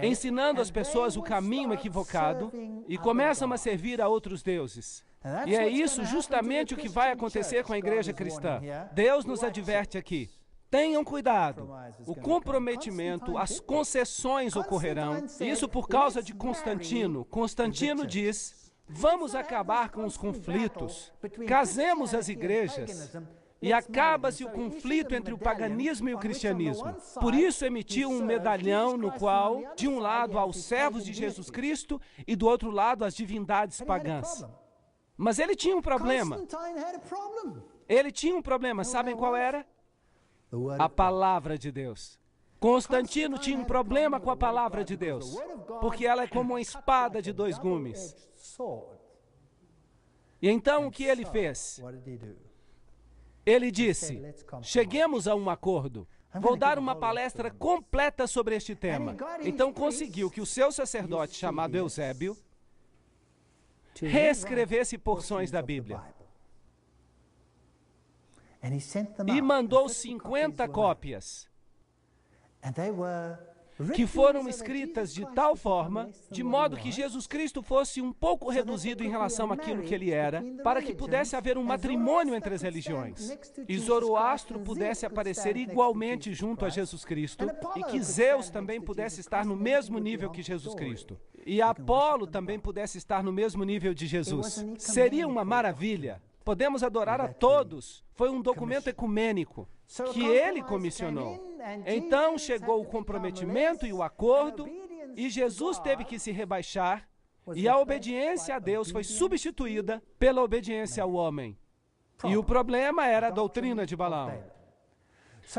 ensinando às pessoas o caminho equivocado, e começam a servir a outros deuses. E é isso justamente o que vai acontecer com a igreja cristã. Deus nos adverte aqui. Tenham cuidado, o comprometimento, as concessões ocorrerão, isso por causa de Constantino. Constantino diz, vamos acabar com os conflitos, casemos as igrejas, e acaba-se o conflito entre o paganismo e o cristianismo. Por isso emitiu um medalhão no qual, de um lado, há os servos de Jesus Cristo e do outro lado, as divindades pagãs. Mas ele tinha um problema. Ele tinha um problema, sabem qual era? A palavra de Deus. Constantino tinha um problema com a palavra de Deus, porque ela é como uma espada de 2 gumes. E então o que ele fez? Ele disse, cheguemos a um acordo. Vou dar uma palestra completa sobre este tema. Então conseguiu que o seu sacerdote, chamado Eusébio, reescrevesse porções da Bíblia. E mandou 50 cópias, que foram escritas de tal forma, de modo que Jesus Cristo fosse um pouco reduzido em relação àquilo que ele era, para que pudesse haver um matrimônio entre as religiões, e Zoroastro pudesse aparecer igualmente junto a Jesus Cristo, e que Zeus também pudesse estar no mesmo nível que Jesus Cristo, e Apolo também pudesse estar no mesmo nível de Jesus. Seria uma maravilha. Podemos adorar a todos. Foi um documento ecumênico que ele comissionou. Então chegou o comprometimento e o acordo, e Jesus teve que se rebaixar, e a obediência a Deus foi substituída pela obediência ao homem. E o problema era a doutrina de Balaão.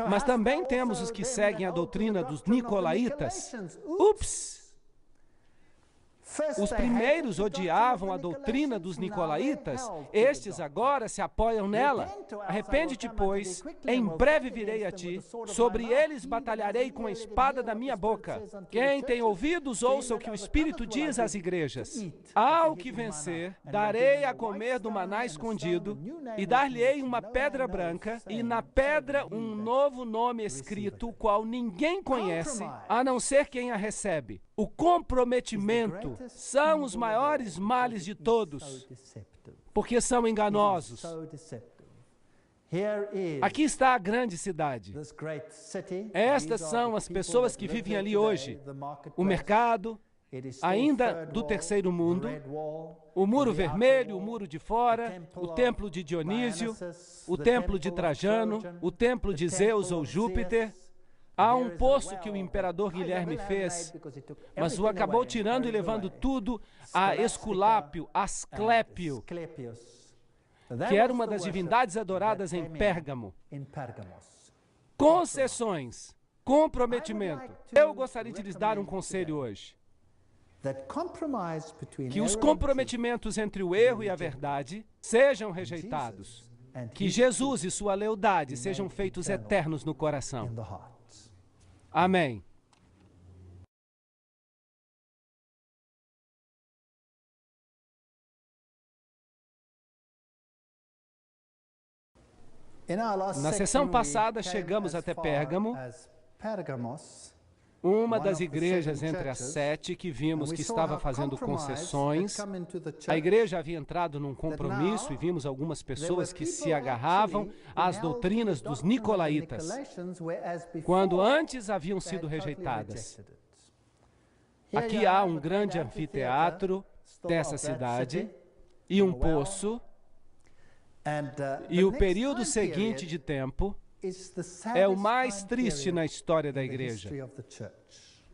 Mas também temos os que seguem a doutrina dos nicolaítas. Ups! Os primeiros odiavam a doutrina dos nicolaítas, estes agora se apoiam nela. Arrepende-te, pois, em breve virei a ti, sobre eles batalharei com a espada da minha boca. Quem tem ouvidos, ouça o que o Espírito diz às igrejas. Ao que vencer, darei a comer do maná escondido, e dar-lhe-ei uma pedra branca, e na pedra um novo nome escrito, o qual ninguém conhece, a não ser quem a recebe. O comprometimento são os maiores males de todos, porque são enganosos. Aqui está a grande cidade. Estas são as pessoas que vivem ali hoje. O mercado, ainda do terceiro mundo, o muro vermelho, o muro de fora, o templo de Dionísio, o templo de Trajano, o templo de Zeus ou Júpiter. Há um poço que o imperador Guilherme fez, mas o acabou tirando e levando tudo a Esculápio, Asclépio, que era uma das divindades adoradas em Pérgamo. Concessões, comprometimento. Eu gostaria de lhes dar um conselho hoje. Que os comprometimentos entre o erro e a verdade sejam rejeitados. Que Jesus e sua lealdade sejam feitos eternos no coração. Amém. Na sessão passada, chegamos até Pérgamo, uma das igrejas entre as 7 que vimos que estava fazendo concessões. A igreja havia entrado num compromisso e vimos algumas pessoas que se agarravam às doutrinas dos nicolaítas, quando antes haviam sido rejeitadas. Aqui há um grande anfiteatro dessa cidade e um poço, e o período seguinte de tempo é o mais triste na história da igreja.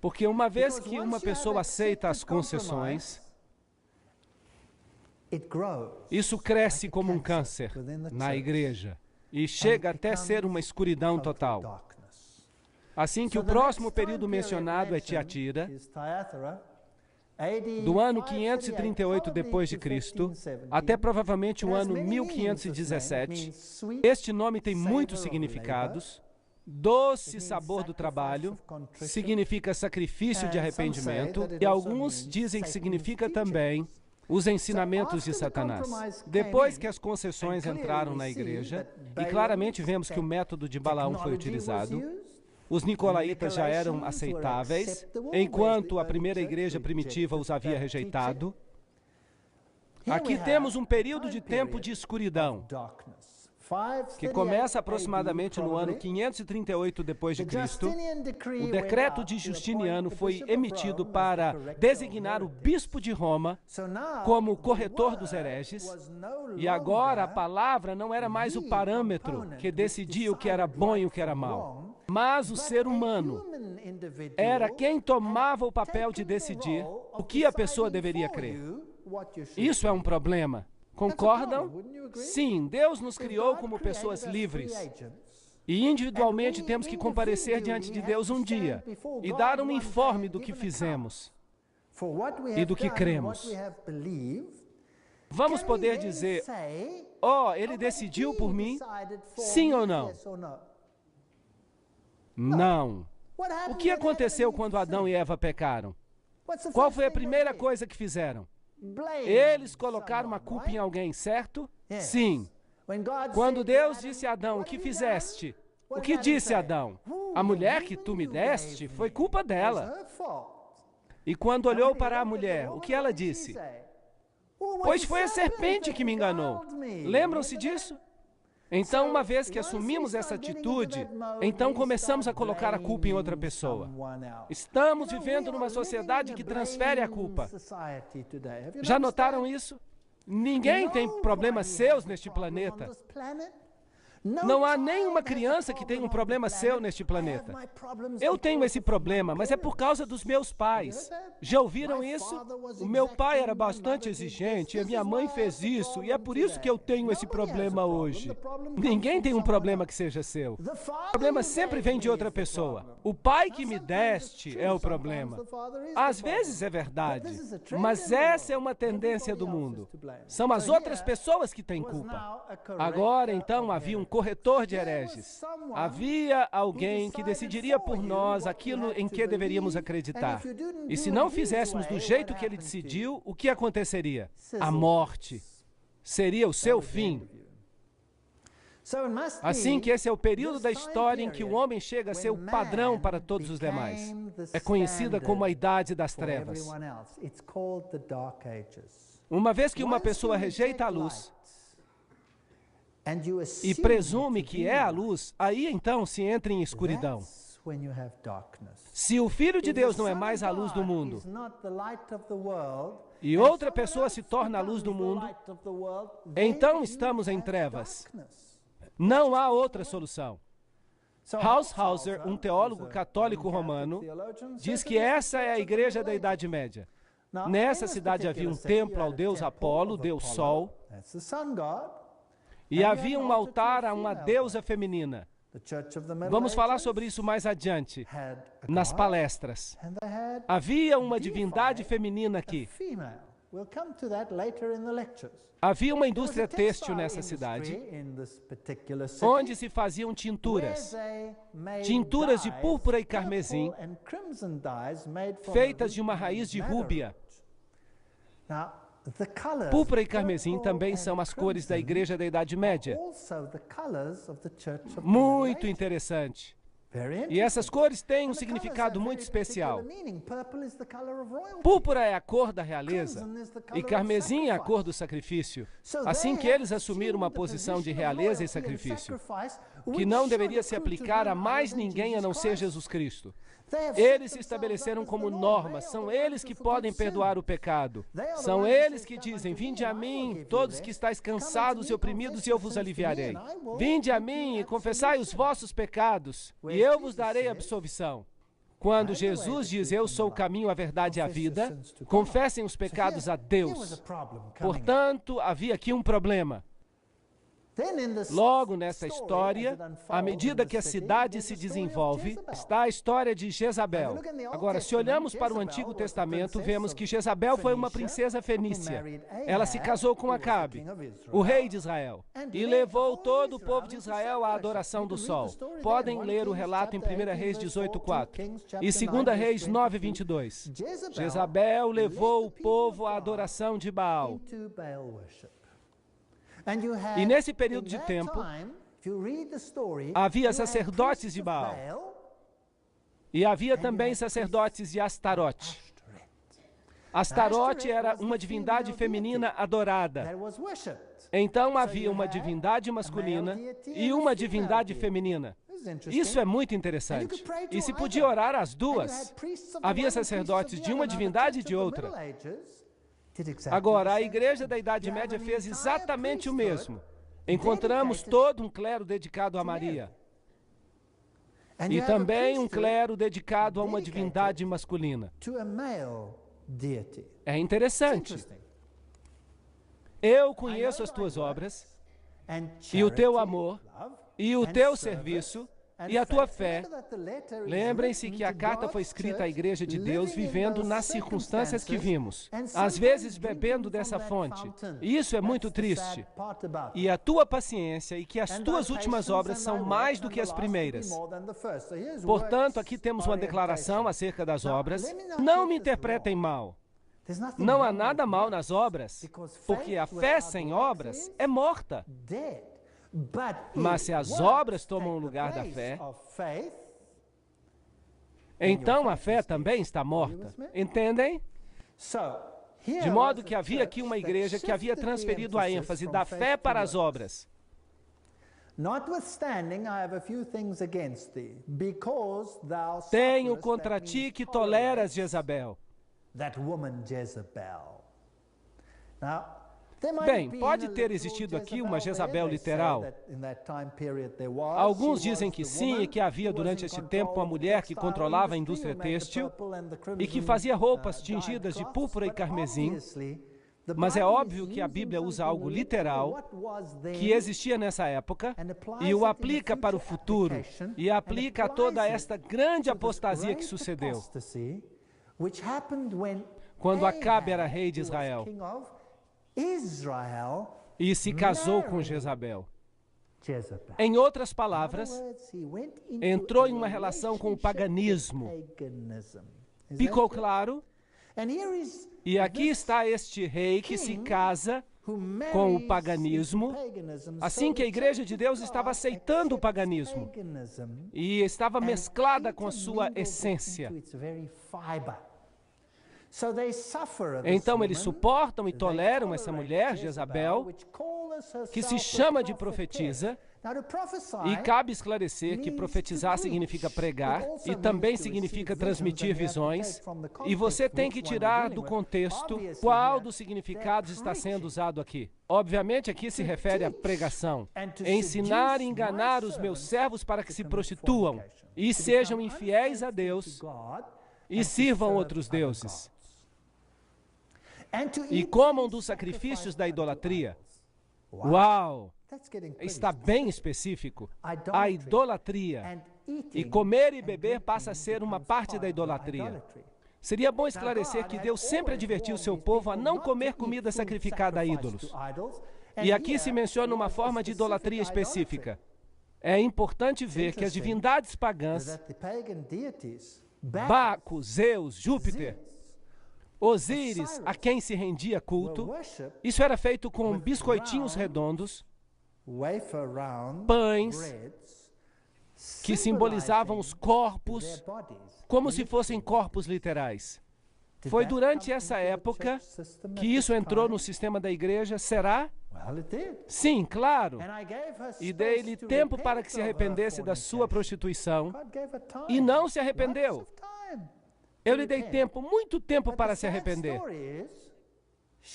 Porque uma vez que uma pessoa aceita as concessões, isso cresce como um câncer na igreja e chega até ser uma escuridão total. Assim que o próximo período mencionado é Tiatira, do ano 538 depois de Cristo até provavelmente o ano 1517. Este nome tem muitos significados. Doce sabor do trabalho significa sacrifício de arrependimento, e alguns dizem que significa também os ensinamentos de Satanás. Depois que as concessões entraram na igreja, e claramente vemos que o método de Balaão foi utilizado, os nicolaítas já eram aceitáveis, enquanto a primeira igreja primitiva os havia rejeitado. Aqui temos um período de tempo de escuridão, que começa aproximadamente no ano 538 depois de Cristo. O decreto de Justiniano foi emitido para designar o bispo de Roma como corretor dos hereges, e agora a palavra não era mais o parâmetro que decidia o que era bom e o que era mal, mas o ser humano era quem tomava o papel de decidir o que a pessoa deveria crer. Isso é um problema. Concordam? Sim, Deus nos criou como pessoas livres. E individualmente temos que comparecer diante de Deus um dia e dar um informe do que fizemos e do que cremos. Vamos poder dizer, oh, ele decidiu por mim, sim ou não? Não. O que aconteceu quando Adão e Eva pecaram? Qual foi a primeira coisa que fizeram? Eles colocaram a culpa em alguém, certo? Sim. Quando Deus disse a Adão, o que fizeste? O que disse Adão? A mulher que tu me deste foi culpa dela. E quando olhou para a mulher, o que ela disse? Pois foi a serpente que me enganou. Lembram-se disso? Então, uma vez que assumimos essa atitude, então começamos a colocar a culpa em outra pessoa. Estamos vivendo numa sociedade que transfere a culpa. Já notaram isso? Ninguém tem problemas seus neste planeta. Não há nenhuma criança que tenha um problema seu neste planeta. Eu tenho esse problema, mas é por causa dos meus pais. Já ouviram isso? O meu pai era bastante exigente, e a minha mãe fez isso, e é por isso que eu tenho esse problema hoje. Ninguém tem um problema que seja seu. O problema sempre vem de outra pessoa. O pai que me deste é o problema. Às vezes é verdade, mas essa é uma tendência do mundo. São as outras pessoas que têm culpa. Agora, então, havia um corretor de hereges. Havia alguém que decidiria por nós aquilo em que deveríamos acreditar. E se não fizéssemos do jeito que ele decidiu, o que aconteceria? A morte. Seria o seu fim. Assim que esse é o período da história em que o homem chega a ser o padrão para todos os demais. É conhecida como a Idade das Trevas. Uma vez que uma pessoa rejeita a luz e presume que é a luz, aí então se entra em escuridão. Se o Filho de Deus não é mais a luz do mundo, e outra pessoa se torna a luz do mundo, então estamos em trevas. Não há outra solução. Hauser, um teólogo católico romano, diz que essa é a igreja da Idade Média. Nessa cidade havia um templo ao deus Apolo, deus Sol, e havia um altar a uma deusa feminina. Vamos falar sobre isso mais adiante, nas palestras. Havia uma divindade feminina aqui. Havia uma indústria têxtil nessa cidade, onde se faziam tinturas. Tinturas de púrpura e carmesim, feitas de uma raiz de rúbia. Púrpura e carmesim também são as cores da Igreja da Idade Média. Muito interessante. E essas cores têm um significado muito especial. Púrpura é a cor da realeza e carmesim é a cor do sacrifício. Assim que eles assumiram uma posição de realeza e sacrifício, que não deveria se aplicar a mais ninguém a não ser Jesus Cristo. Eles se estabeleceram como normas, são eles que podem perdoar o pecado. São eles que dizem, vinde a mim, todos que estáis cansados e oprimidos, e eu vos aliviarei. Vinde a mim e confessai os vossos pecados, e eu vos darei absolvição. Quando Jesus diz, eu sou o caminho, a verdade e a vida, confessem os pecados a Deus. Portanto, havia aqui um problema. Logo nessa história, à medida que a cidade se desenvolve, está a história de Jezabel. Agora, se olhamos para o Antigo Testamento, vemos que Jezabel foi uma princesa fenícia. Ela se casou com Acabe, o rei de Israel, e levou todo o povo de Israel à adoração do sol. Podem ler o relato em 1 Reis 18:4 e 2 Reis 9:22. Jezabel levou o povo à adoração de Baal. E nesse período de tempo, havia sacerdotes de Baal. E havia também sacerdotes de Astarote. Astarote era uma divindade feminina adorada. Então havia uma divindade masculina e uma divindade feminina. Isso é muito interessante. E se podia orar às duas. Havia sacerdotes de uma divindade e de outra. Agora, a Igreja da Idade Média fez exatamente o mesmo. Encontramos todo um clero dedicado a Maria. E também um clero dedicado a uma divindade masculina. É interessante. Eu conheço as tuas obras, e o teu amor, e o teu serviço, e a tua fé. Lembrem-se que a carta foi escrita à Igreja de Deus vivendo nas circunstâncias que vimos, às vezes bebendo dessa fonte. E isso é muito triste. E a tua paciência e que as tuas últimas obras são mais do que as primeiras. Portanto, aqui temos uma declaração acerca das obras. Não me interpretem mal. Não há nada mal nas obras, porque a fé sem obras é morta. Mas se as obras tomam o lugar da fé, então a fé também está morta. Entendem? De modo que havia aqui uma igreja que havia transferido a ênfase da fé para as obras. Tenho contra ti que toleras Jezabel. Bem, pode ter existido aqui uma Jezabel literal. Alguns dizem que sim, e que havia durante esse tempo uma mulher que controlava a indústria têxtil e que fazia roupas tingidas de púrpura e carmesim. Mas é óbvio que a Bíblia usa algo literal que existia nessa época e o aplica para o futuro e aplica a toda esta grande apostasia que sucedeu quando Acabe era rei de Israel e se casou com Jezabel. Em outras palavras, entrou em uma relação com o paganismo. Ficou claro? E aqui está este rei que se casa com o paganismo, assim que a Igreja de Deus estava aceitando o paganismo e estava mesclada com a sua essência. Então eles suportam e toleram essa mulher, Jezabel, que se chama de profetisa. E cabe esclarecer que profetizar significa pregar e também significa transmitir visões. E você tem que tirar do contexto qual dos significados está sendo usado aqui. Obviamente aqui se refere à pregação. Ensinar e enganar os meus servos para que se prostituam e sejam infiéis a Deus e sirvam outros deuses. E comam dos sacrifícios da idolatria. Uau! Está bem específico. A idolatria. E comer e beber passa a ser uma parte da idolatria. Seria bom esclarecer que Deus sempre advertiu o seu povo a não comer comida sacrificada a ídolos. E aqui se menciona uma forma de idolatria específica. É importante ver que as divindades pagãs, Baco, Zeus, Júpiter, Osíris, a quem se rendia culto, isso era feito com biscoitinhos redondos, pães que simbolizavam os corpos, como se fossem corpos literais. Foi durante essa época que isso entrou no sistema da igreja, será? Sim, claro. E dei-lhe tempo para que se arrependesse da sua prostituição, e não se arrependeu. Eu lhe dei tempo, muito tempo para se arrepender.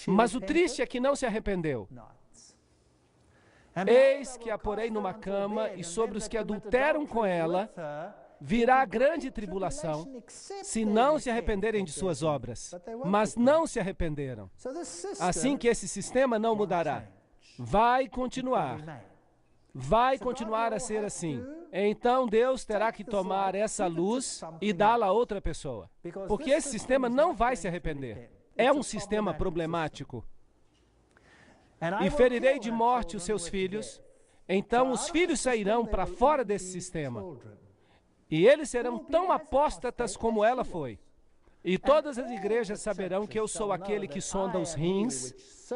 Mas o triste é que não se arrependeu. Eis que a porei numa cama, e sobre os que adulteram com ela virá grande tribulação, se não se arrependerem de suas obras. Mas não se arrependeram. Assim que esse sistema não mudará. Vai continuar a ser assim. Então Deus terá que tomar essa luz e dá-la a outra pessoa. Porque esse sistema não vai se arrepender. É um sistema problemático. E ferirei de morte os seus filhos, então os filhos sairão para fora desse sistema. E eles serão tão apóstatas como ela foi. E todas as igrejas saberão que eu sou aquele que sonda os rins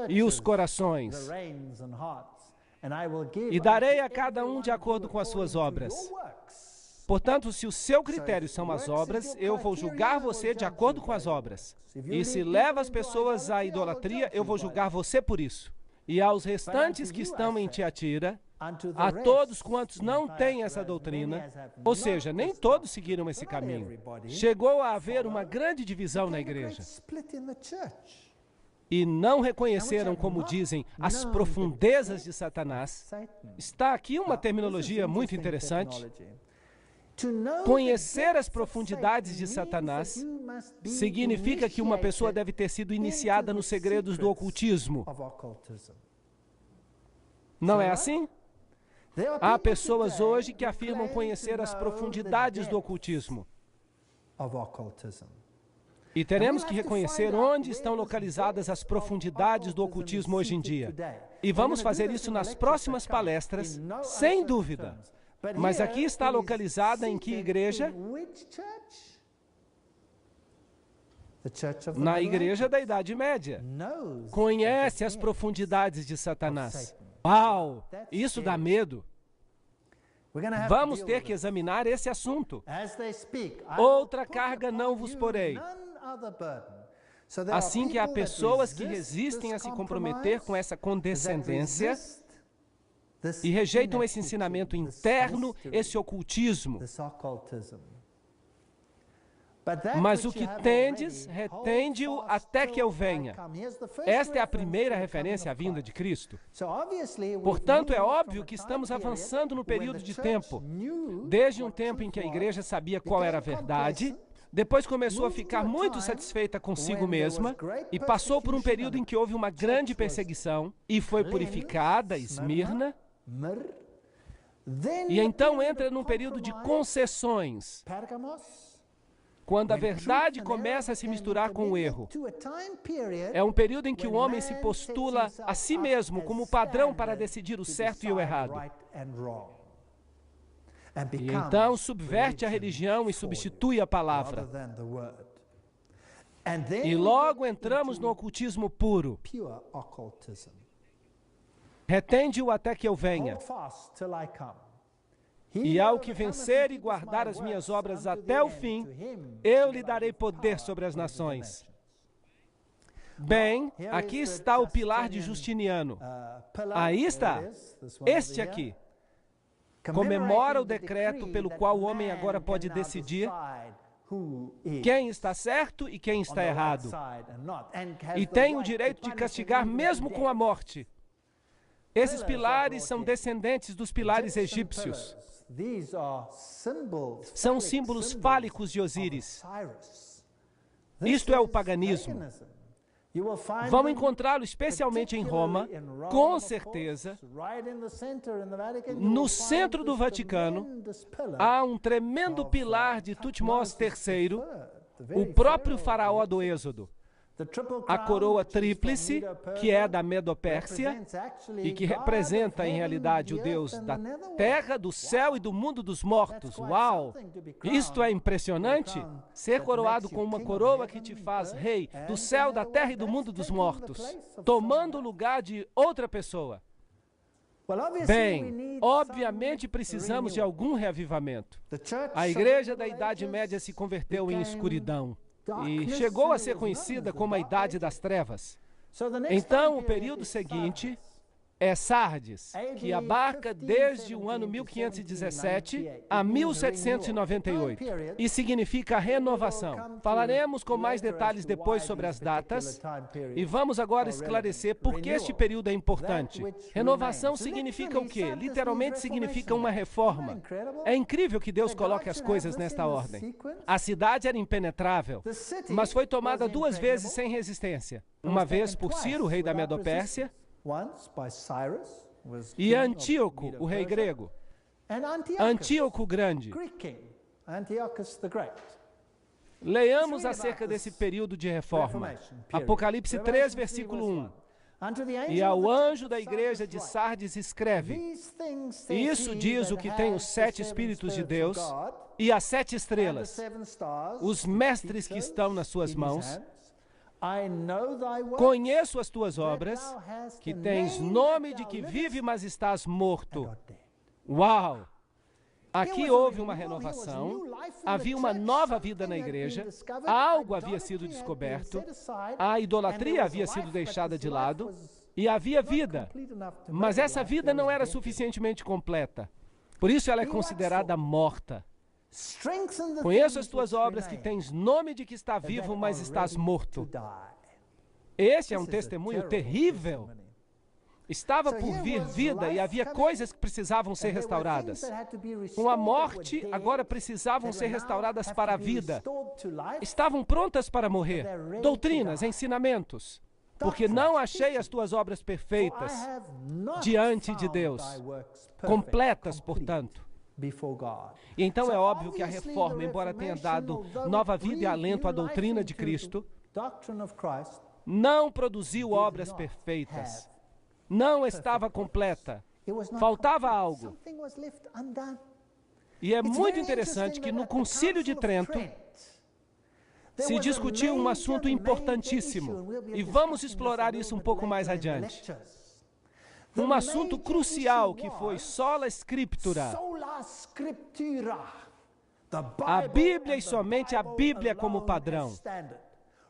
e os corações. E darei a cada um de acordo com as suas obras. Portanto, se o seu critério são as obras, eu vou julgar você de acordo com as obras. E se leva as pessoas à idolatria, eu vou julgar você por isso. E aos restantes que estão em Tiatira, a todos quantos não têm essa doutrina, ou seja, nem todos seguiram esse caminho, chegou a haver uma grande divisão na igreja. E não reconheceram, como dizem, as profundezas de Satanás. Está aqui uma terminologia muito interessante. Conhecer as profundidades de Satanás significa que uma pessoa deve ter sido iniciada nos segredos do ocultismo. Não é assim? Há pessoas hoje que afirmam conhecer as profundidades do ocultismo. E teremos que reconhecer onde estão localizadas as profundidades do ocultismo hoje em dia. E vamos fazer isso nas próximas palestras, sem dúvida. Mas aqui está localizada em que igreja? Na igreja da Idade Média. Conhece as profundidades de Satanás. Uau! Isso dá medo. Vamos ter que examinar esse assunto. Outra carga não vos porei. Assim que há pessoas que resistem a se comprometer com essa condescendência e rejeitam esse ensinamento interno, esse ocultismo. Mas o que tendes, retende-o até que eu venha. Esta é a primeira referência à vinda de Cristo. Portanto, é óbvio que estamos avançando no período de tempo. Desde um tempo em que a igreja sabia qual era a verdade, depois começou a ficar muito satisfeita consigo mesma e passou por um período em que houve uma grande perseguição e foi purificada, Esmirna, e então entra num período de concessões, quando a verdade começa a se misturar com o erro. É um período em que o homem se postula a si mesmo como padrão para decidir o certo e o errado. E então subverte a religião e substitui a palavra. E logo entramos no ocultismo puro. Retende-o até que eu venha. E ao que vencer e guardar as minhas obras até o fim, eu lhe darei poder sobre as nações. Bem, aqui está o pilar de Justiniano. Aí está, este aqui. Comemora o decreto pelo qual o homem agora pode decidir quem está certo e quem está errado. E tem o direito de castigar mesmo com a morte. Esses pilares são descendentes dos pilares egípcios. São símbolos fálicos de Osíris. Isto é o paganismo. Vão encontrá-lo especialmente em Roma, com certeza. No centro do Vaticano, há um tremendo pilar de Tutmós III, o próprio faraó do Êxodo. A coroa tríplice, que é da Medo-Pérsia, e que representa, em realidade, o Deus da terra, do céu e do mundo dos mortos. Uau! Isto é impressionante? Ser coroado com uma coroa que te faz rei do céu, da terra e do mundo dos mortos, tomando o lugar de outra pessoa. Bem, obviamente precisamos de algum reavivamento. A igreja da Idade Média se converteu em escuridão e chegou a ser conhecida como a Idade das Trevas. Então, o período seguinte é Sardes, que abarca desde o ano 1517 a 1798 e significa renovação. Falaremos com mais detalhes depois sobre as datas e vamos agora esclarecer por que este período é importante. Renovação significa o quê? Literalmente significa uma reforma. É incrível que Deus coloque as coisas nesta ordem. A cidade era impenetrável, mas foi tomada 2 vezes sem resistência. Uma vez por Ciro, rei da Medo-Pérsia, e Antíoco, o rei grego. Antíoco Grande. Leiamos acerca desse período de reforma. Apocalipse 3, versículo 1. E ao anjo da igreja de Sardes escreve: Isso diz o que tem os 7 Espíritos de Deus e as 7 estrelas, os mestres que estão nas suas mãos. Conheço as tuas obras, que tens nome de que vive, mas estás morto. Uau! Aqui houve uma renovação, havia uma nova vida na igreja, algo havia sido descoberto, a idolatria havia sido deixada de lado e havia vida, mas essa vida não era suficientemente completa. Por isso ela é considerada morta. Conheço as tuas obras, que tens nome de que está vivo, mas estás morto. Esse é um testemunho terrível. Estava por vir vida e havia coisas que precisavam ser restauradas. Com a morte, agora precisavam ser restauradas para a vida. Estavam prontas para morrer. Doutrinas, ensinamentos. Porque não achei as tuas obras perfeitas diante de Deus. Completas, portanto. E então é óbvio que a reforma, embora tenha dado nova vida e alento à doutrina de Cristo, não produziu obras perfeitas. Não estava completa. Faltava algo. E é muito interessante que no Concílio de Trento se discutiu um assunto importantíssimo. E vamos explorar isso um pouco mais adiante. Um assunto crucial que foi sola scriptura. A Bíblia e somente a Bíblia como padrão.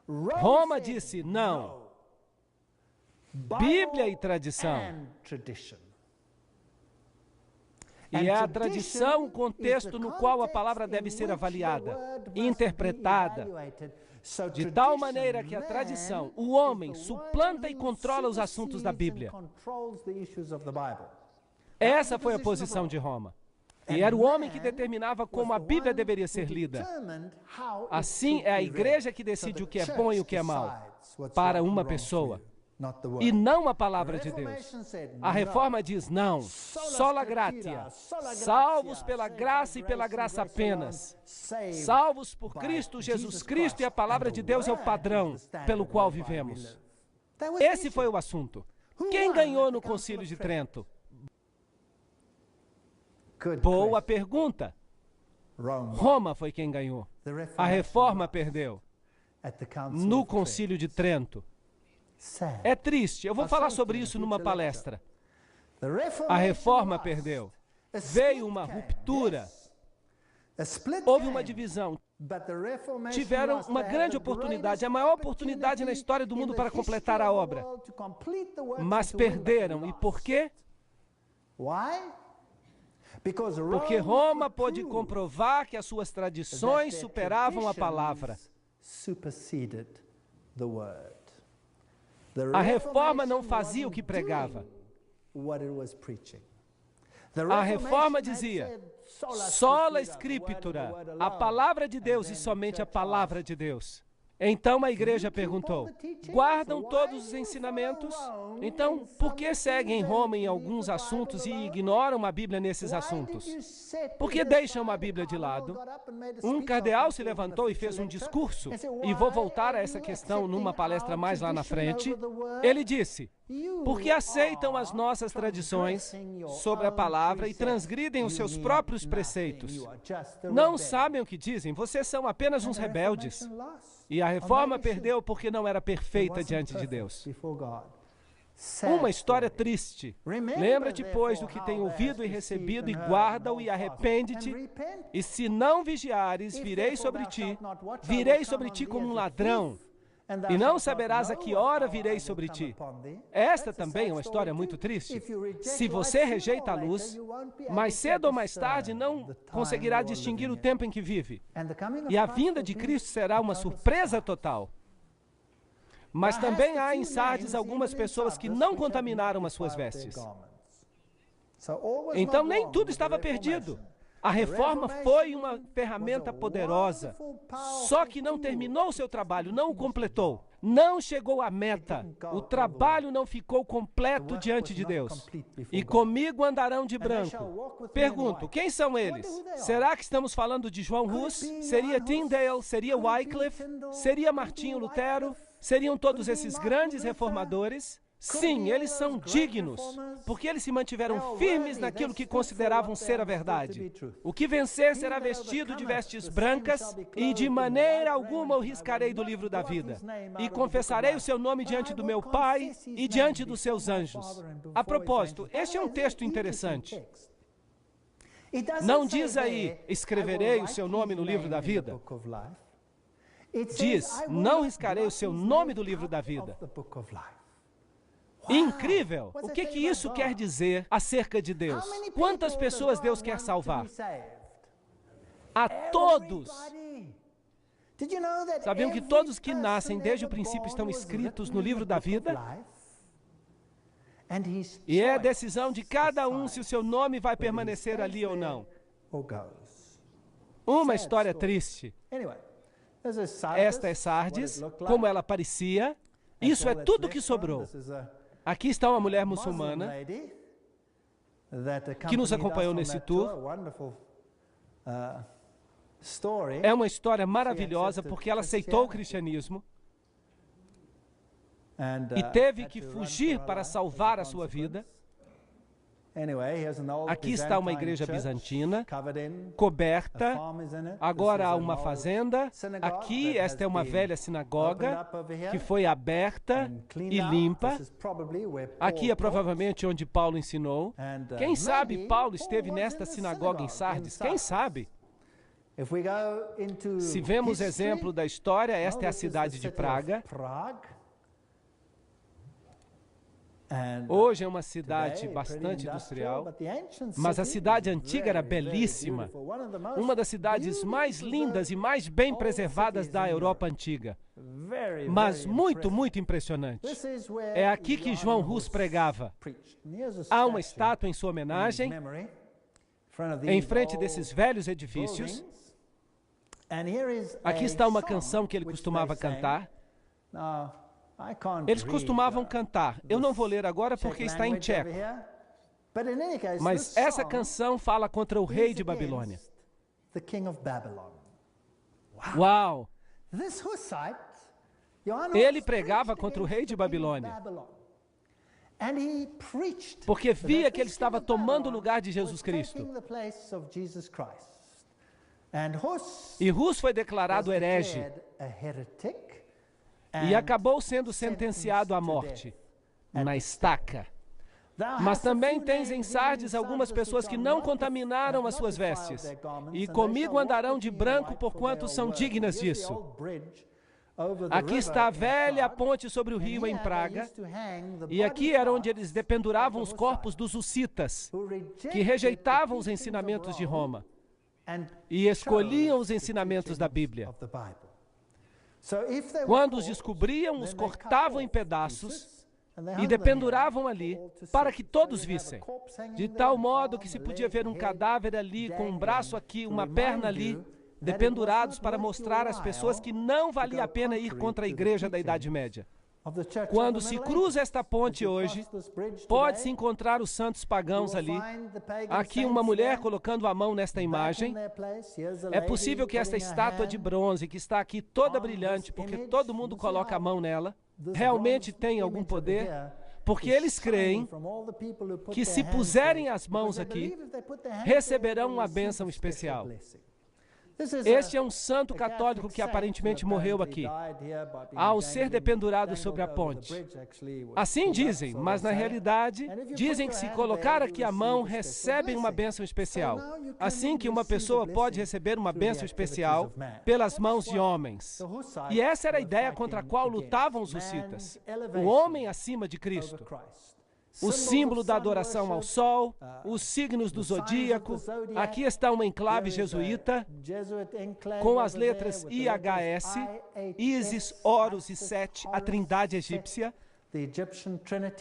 Roma disse não. Bíblia e tradição. E é a tradição o contexto no qual a palavra deve ser avaliada, interpretada, de tal maneira que a tradição, o homem, suplanta e controla os assuntos da Bíblia. Essa foi a posição de Roma. E era o homem que determinava como a Bíblia deveria ser lida. Assim, é a igreja que decide o que é bom e o que é mal para uma pessoa, e não a palavra de Deus. A Reforma diz não, sola gratia, salvos pela graça e pela graça apenas. Salvos por Cristo, Jesus Cristo, e a palavra de Deus é o padrão pelo qual vivemos. Esse foi o assunto. Quem ganhou no Concílio de Trento? Boa pergunta. Roma foi quem ganhou. A Reforma perdeu no Concílio de Trento. É triste. Eu vou falar sobre isso numa palestra. A Reforma perdeu. Veio uma ruptura. Houve uma divisão. Tiveram uma grande oportunidade, a maior oportunidade na história do mundo para completar a obra. Mas perderam. E por quê? Porque Roma pôde comprovar que as suas tradições superavam a palavra. A Reforma não fazia o que pregava. A Reforma dizia, sola Scriptura, a palavra de Deus e somente a palavra de Deus. Então a igreja perguntou, guardam todos os ensinamentos? Então, por que seguem Roma em alguns assuntos e ignoram a Bíblia nesses assuntos? Por que deixam a Bíblia de lado? Um cardeal se levantou e fez um discurso, e vou voltar a essa questão numa palestra mais lá na frente. Ele disse, porque aceitam as nossas tradições sobre a palavra e transgridem os seus próprios preceitos. Não sabem o que dizem, vocês são apenas uns rebeldes. E a Reforma perdeu porque não era perfeita diante de Deus. Uma história triste. Lembra-te, pois, do que tem ouvido e recebido, e guarda-o e arrepende-te. E se não vigiares, virei sobre ti como um ladrão. E não saberás a que hora virei sobre ti. Esta também é uma história muito triste. Se você rejeita a luz, mais cedo ou mais tarde não conseguirá distinguir o tempo em que vive. E a vinda de Cristo será uma surpresa total. Mas também há em Sardes algumas pessoas que não contaminaram as suas vestes. Então nem tudo estava perdido. A Reforma foi uma ferramenta poderosa, só que não terminou o seu trabalho, não o completou, não chegou à meta. O trabalho não ficou completo diante de Deus. E comigo andarão de branco. Pergunto, quem são eles? Será que estamos falando de João Hus? Seria Tyndale? Seria Wycliffe? Seria Martinho Lutero? Seriam todos esses grandes reformadores? Sim, eles são dignos, porque eles se mantiveram firmes naquilo que consideravam ser a verdade. O que vencer será vestido de vestes brancas, e de maneira alguma o riscarei do livro da vida. E confessarei o seu nome diante do meu Pai e diante dos seus anjos. A propósito, este é um texto interessante. Não diz aí, escreverei o seu nome no livro da vida. Diz, não riscarei o seu nome do livro da vida. Incrível! O que isso quer dizer acerca de Deus? Quantas pessoas Deus quer salvar? A todos! Sabiam que todos que nascem desde o princípio estão escritos no livro da vida? E é a decisão de cada um se o seu nome vai permanecer ali ou não. Uma história triste. Esta é Sardes, como ela parecia. Isso é tudo que sobrou. Aqui está uma mulher muçulmana que nos acompanhou nesse tour. É uma história maravilhosa porque ela aceitou o cristianismo e teve que fugir para salvar a sua vida. Aqui está uma igreja bizantina, coberta, agora há uma fazenda. Aqui, esta é uma velha sinagoga que foi aberta e limpa. Aqui é provavelmente onde Paulo ensinou. Quem sabe Paulo esteve nesta sinagoga em Sardes? Quem sabe? Se vemos exemplo da história, esta é a cidade de Praga. Hoje é uma cidade bastante industrial, mas a cidade antiga era belíssima. Uma das cidades mais lindas e mais bem preservadas da Europa antiga. Mas muito, muito impressionante. É aqui que João Hus pregava. Há uma estátua em sua homenagem, em frente desses velhos edifícios. Aqui está uma canção que ele costumava cantar. Eles costumavam cantar. Eu não vou ler agora porque está em tcheco. Mas essa canção fala contra o rei de Babilônia. Uau! Ele pregava contra o rei de Babilônia. Porque via que ele estava tomando o lugar de Jesus Cristo. E Hus foi declarado herege. E acabou sendo sentenciado à morte, na estaca. Mas também tens em Sardes algumas pessoas que não contaminaram as suas vestes, e comigo andarão de branco, porquanto são dignas disso. Aqui está a velha ponte sobre o rio em Praga, e aqui era onde eles dependuravam os corpos dos hussitas, que rejeitavam os ensinamentos de Roma, e escolhiam os ensinamentos da Bíblia. Quando os descobriam, os cortavam em pedaços e dependuravam ali para que todos vissem. De tal modo que se podia ver um cadáver ali, com um braço aqui, uma perna ali, dependurados para mostrar às pessoas que não valia a pena ir contra a igreja da Idade Média. Quando se cruza esta ponte hoje, pode-se encontrar os santos pagãos ali. Aqui uma mulher colocando a mão nesta imagem. É possível que esta estátua de bronze, que está aqui toda brilhante, porque todo mundo coloca a mão nela, realmente tem algum poder, porque eles creem que se puserem as mãos aqui, receberão uma bênção especial. Este é um santo católico que aparentemente morreu aqui, ao ser dependurado sobre a ponte. Assim dizem, mas na realidade, dizem que se colocar aqui a mão, recebem uma bênção especial. Assim que uma pessoa pode receber uma bênção especial pelas mãos de homens. E essa era a ideia contra a qual lutavam os hussitas. O homem acima de Cristo. O símbolo da adoração ao sol, os signos do zodíaco. Aqui está uma enclave jesuíta com as letras IHS, Isis, Horus e Set, a trindade egípcia.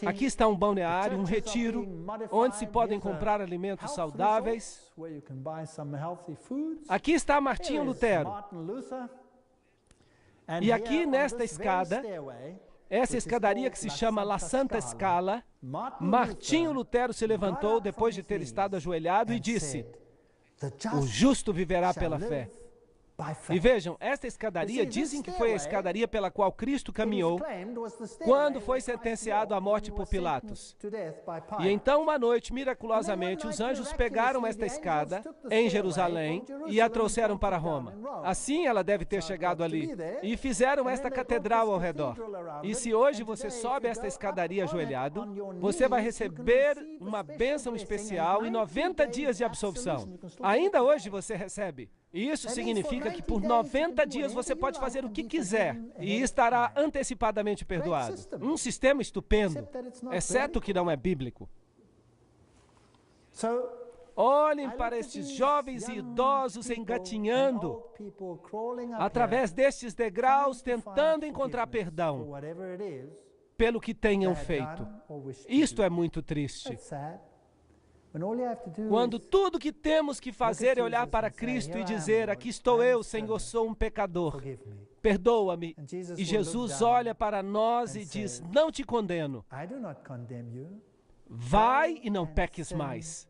Aqui está um balneário, um retiro, onde se podem comprar alimentos saudáveis. Aqui está Martinho Lutero. E aqui nesta escada, essa escadaria que se chama La Santa Scala, Martinho Lutero se levantou depois de ter estado ajoelhado e disse: o justo viverá pela fé. E vejam, esta escadaria, dizem que foi a escadaria pela qual Cristo caminhou quando foi sentenciado à morte por Pilatos. E então, uma noite, miraculosamente, os anjos pegaram esta escada em Jerusalém e a trouxeram para Roma. Assim ela deve ter chegado ali. E fizeram esta catedral ao redor. E se hoje você sobe esta escadaria ajoelhado, você vai receber uma bênção especial e 90 dias de absolvição. Ainda hoje você recebe. E isso significa que por 90 dias você pode fazer o que quiser e estará antecipadamente perdoado. Um sistema estupendo, exceto que não é bíblico. Olhem para estes jovens e idosos engatinhando através destes degraus, tentando encontrar perdão pelo que tenham feito. Isto é muito triste. Quando tudo que temos que fazer é olhar para Cristo e dizer: aqui estou eu, Senhor, sou um pecador, perdoa-me. E Jesus olha para nós e diz: não te condeno. Vai e não peques mais.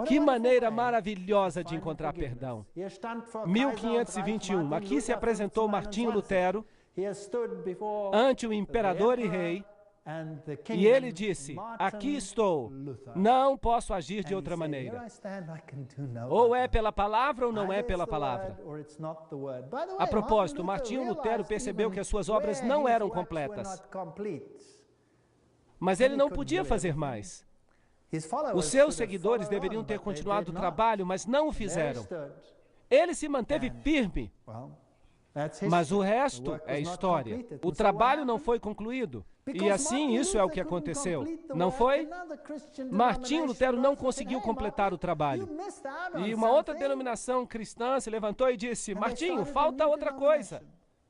Que maneira maravilhosa de encontrar perdão. 1521, aqui se apresentou Martinho Lutero ante o imperador e rei. E ele disse: aqui estou, não posso agir de outra maneira. Ou é pela palavra ou não é pela palavra. A propósito, Martinho Lutero percebeu que as suas obras não eram completas. Mas ele não podia fazer mais. Os seus seguidores deveriam ter continuado o trabalho, mas não o fizeram. Ele se manteve firme. Mas o resto é história. O trabalho não foi concluído. E assim isso é o que aconteceu. Não foi? Martinho Lutero não conseguiu completar o trabalho. E uma outra denominação cristã se levantou e disse: Martinho, falta outra coisa.